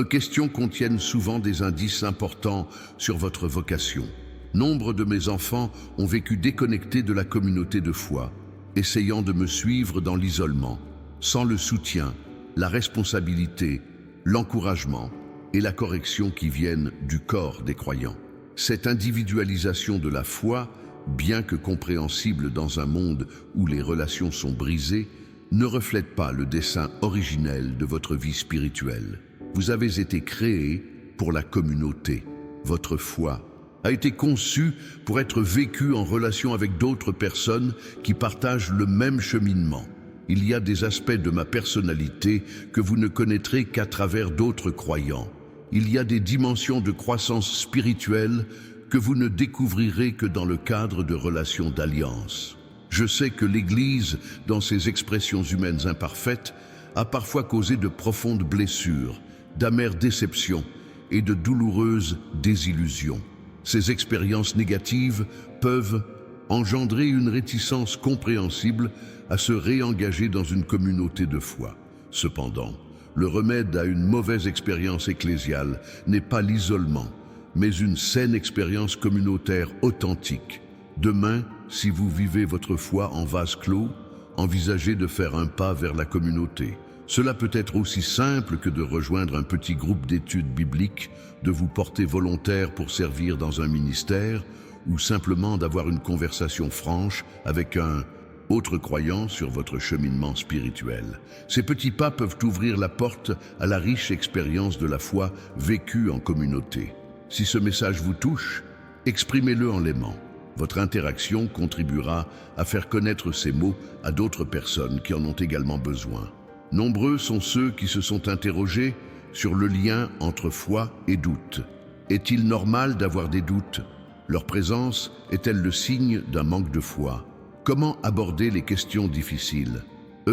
questions contiennent souvent des indices importants sur votre vocation. Nombre de mes enfants ont vécu déconnectés de la communauté de foi, essayant de me suivre dans l'isolement, sans le soutien, la responsabilité, l'encouragement et la correction qui viennent du corps des croyants. Cette individualisation de la foi, bien que compréhensible dans un monde où les relations sont brisées, ne reflète pas le dessein originel de votre vie spirituelle. Vous avez été créé pour la communauté. Votre foi a été conçue pour être vécue en relation avec d'autres personnes qui partagent le même cheminement. Il y a des aspects de ma personnalité que vous ne connaîtrez qu'à travers d'autres croyants. Il y a des dimensions de croissance spirituelle que vous ne découvrirez que dans le cadre de relations d'alliance. Je sais que l'Église, dans ses expressions humaines imparfaites, a parfois causé de profondes blessures, d'amères déceptions et de douloureuses désillusions. Ces expériences négatives peuvent engendrer une réticence compréhensible à se réengager dans une communauté de foi. Cependant, le remède à une mauvaise expérience ecclésiale n'est pas l'isolement, mais une saine expérience communautaire authentique. Demain, si vous vivez votre foi en vase clos, envisagez de faire un pas vers la communauté. Cela peut être aussi simple que de rejoindre un petit groupe d'études bibliques, de vous porter volontaire pour servir dans un ministère, ou simplement d'avoir une conversation franche avec un autre croyant sur votre cheminement spirituel. Ces petits pas peuvent ouvrir la porte à la riche expérience de la foi vécue en communauté. Si ce message vous touche, exprimez-le en l'aimant. Votre interaction contribuera à faire connaître ces mots à d'autres personnes qui en ont également besoin. Nombreux sont ceux qui se sont interrogés sur le lien entre foi et doute. Est-il normal d'avoir des doutes? Leur présence est-elle le signe d'un manque de foi? Comment aborder les questions difficiles,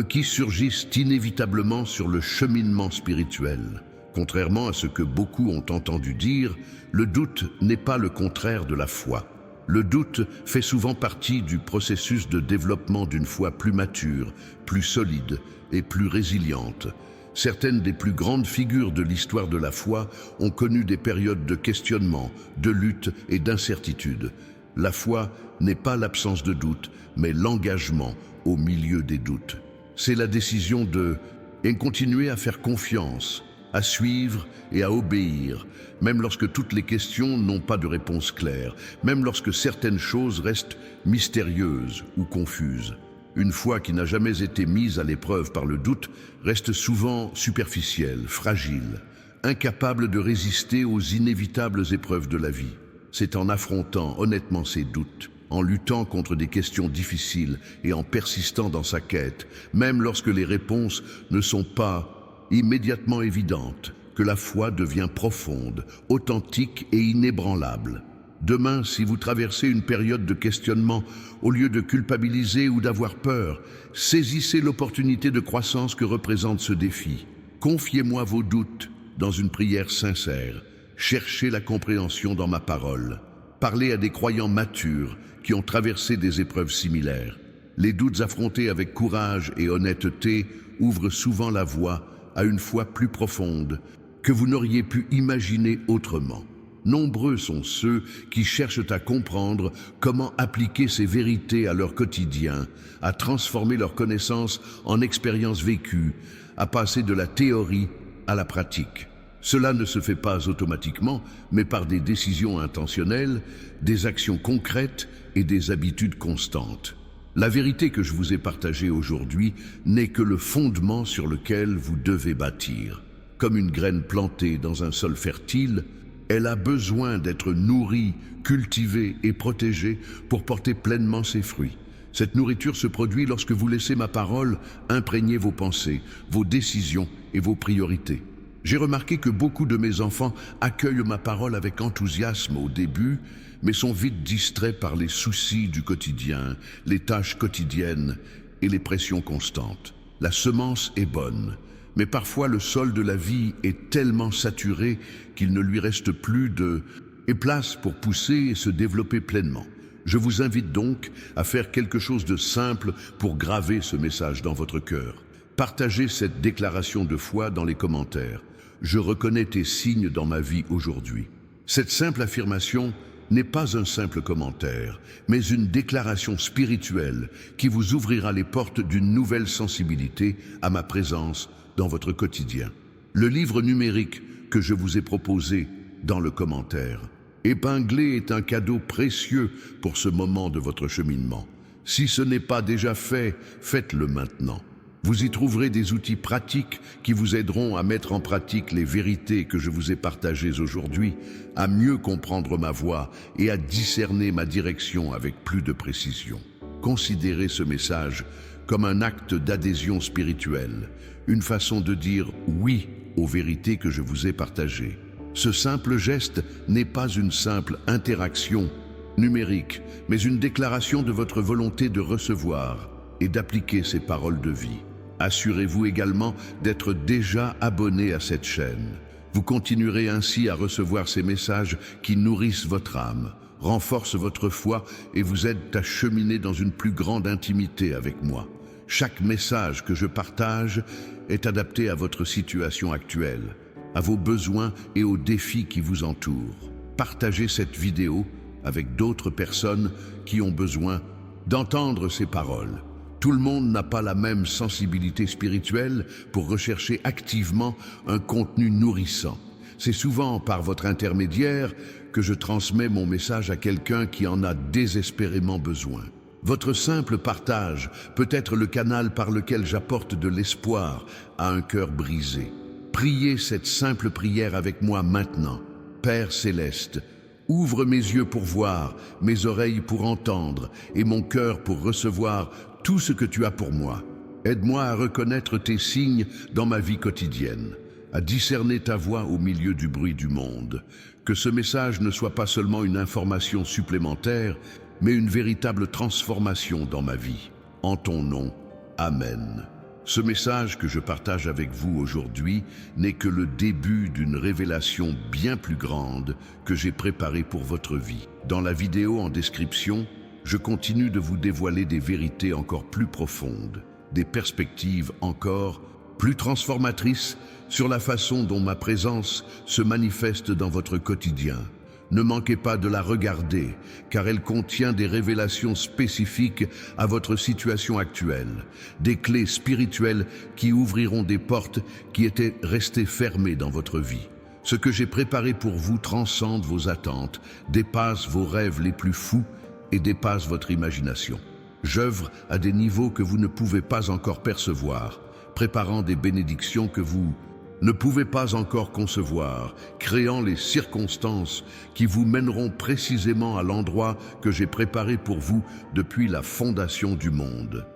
qui surgissent inévitablement sur le cheminement spirituel? Contrairement à ce que beaucoup ont entendu dire, le doute n'est pas le contraire de la foi. Le doute fait souvent partie du processus de développement d'une foi plus mature, plus solide et plus résiliente. Certaines des plus grandes figures de l'histoire de la foi ont connu des périodes de questionnement, de lutte et d'incertitude. La foi n'est pas l'absence de doute, mais l'engagement au milieu des doutes. C'est la décision de continuer à faire confiance, à suivre et à obéir, même lorsque toutes les questions n'ont pas de réponse claire, même lorsque certaines choses restent mystérieuses ou confuses. Une foi qui n'a jamais été mise à l'épreuve par le doute reste souvent superficielle, fragile, incapable de résister aux inévitables épreuves de la vie. C'est en affrontant honnêtement ses doutes, en luttant contre des questions difficiles et en persistant dans sa quête, même lorsque les réponses ne sont pas immédiatement évidentes, que la foi devient profonde, authentique et inébranlable. Demain, si vous traversez une période de questionnement, au lieu de culpabiliser ou d'avoir peur, saisissez l'opportunité de croissance que représente ce défi. Confiez-moi vos doutes dans une prière sincère. Cherchez la compréhension dans ma parole. Parlez à des croyants matures qui ont traversé des épreuves similaires. Les doutes affrontés avec courage et honnêteté ouvrent souvent la voie à une foi plus profonde que vous n'auriez pu imaginer autrement. Nombreux sont ceux qui cherchent à comprendre comment appliquer ces vérités à leur quotidien, à transformer leurs connaissances en expériences vécues, à passer de la théorie à la pratique. Cela ne se fait pas automatiquement, mais par des décisions intentionnelles, des actions concrètes et des habitudes constantes. La vérité que je vous ai partagée aujourd'hui n'est que le fondement sur lequel vous devez bâtir. Comme une graine plantée dans un sol fertile, elle a besoin d'être nourrie, cultivée et protégée pour porter pleinement ses fruits. Cette nourriture se produit lorsque vous laissez ma parole imprégner vos pensées, vos décisions et vos priorités. J'ai remarqué que beaucoup de mes enfants accueillent ma parole avec enthousiasme au début, mais sont vite distraits par les soucis du quotidien, les tâches quotidiennes et les pressions constantes. La semence est bonne, mais parfois le sol de la vie est tellement saturé qu'il ne lui reste plus de place pour pousser et se développer pleinement. Je vous invite donc à faire quelque chose de simple pour graver ce message dans votre cœur. Partagez cette déclaration de foi dans les commentaires. Je reconnais tes signes dans ma vie aujourd'hui. Cette simple affirmation n'est pas un simple commentaire, mais une déclaration spirituelle qui vous ouvrira les portes d'une nouvelle sensibilité à ma présence dans votre quotidien. Le livre numérique que je vous ai proposé dans le commentaire, épinglé, est un cadeau précieux pour ce moment de votre cheminement. Si ce n'est pas déjà fait, faites-le maintenant. Vous y trouverez des outils pratiques qui vous aideront à mettre en pratique les vérités que je vous ai partagées aujourd'hui, à mieux comprendre ma voix et à discerner ma direction avec plus de précision. Considérez ce message comme un acte d'adhésion spirituelle, une façon de dire oui aux vérités que je vous ai partagées. Ce simple geste n'est pas une simple interaction numérique, mais une déclaration de votre volonté de recevoir et d'appliquer ces paroles de vie. Assurez-vous également d'être déjà abonné à cette chaîne. Vous continuerez ainsi à recevoir ces messages qui nourrissent votre âme, renforcent votre foi et vous aident à cheminer dans une plus grande intimité avec moi. Chaque message que je partage est adapté à votre situation actuelle, à vos besoins et aux défis qui vous entourent. Partagez cette vidéo avec d'autres personnes qui ont besoin d'entendre ces paroles. Tout le monde n'a pas la même sensibilité spirituelle pour rechercher activement un contenu nourrissant. C'est souvent par votre intermédiaire que je transmets mon message à quelqu'un qui en a désespérément besoin. Votre simple partage peut être le canal par lequel j'apporte de l'espoir à un cœur brisé. Priez cette simple prière avec moi maintenant. Père céleste, ouvre mes yeux pour voir, mes oreilles pour entendre et mon cœur pour recevoir tout ce que tu as pour moi. Aide-moi à reconnaître tes signes dans ma vie quotidienne, à discerner ta voix au milieu du bruit du monde. Que ce message ne soit pas seulement une information supplémentaire, mais une véritable transformation dans ma vie. En ton nom, Amen. Ce message que je partage avec vous aujourd'hui n'est que le début d'une révélation bien plus grande que j'ai préparée pour votre vie. Dans la vidéo en description, je continue de vous dévoiler des vérités encore plus profondes, des perspectives encore plus transformatrices sur la façon dont ma présence se manifeste dans votre quotidien. Ne manquez pas de la regarder, car elle contient des révélations spécifiques à votre situation actuelle, des clés spirituelles qui ouvriront des portes qui étaient restées fermées dans votre vie. Ce que j'ai préparé pour vous transcende vos attentes, dépasse vos rêves les plus fous et dépasse votre imagination. J'œuvre à des niveaux que vous ne pouvez pas encore percevoir, préparant des bénédictions que vous ne pouvez pas encore concevoir, créant les circonstances qui vous mèneront précisément à l'endroit que j'ai préparé pour vous depuis la fondation du monde.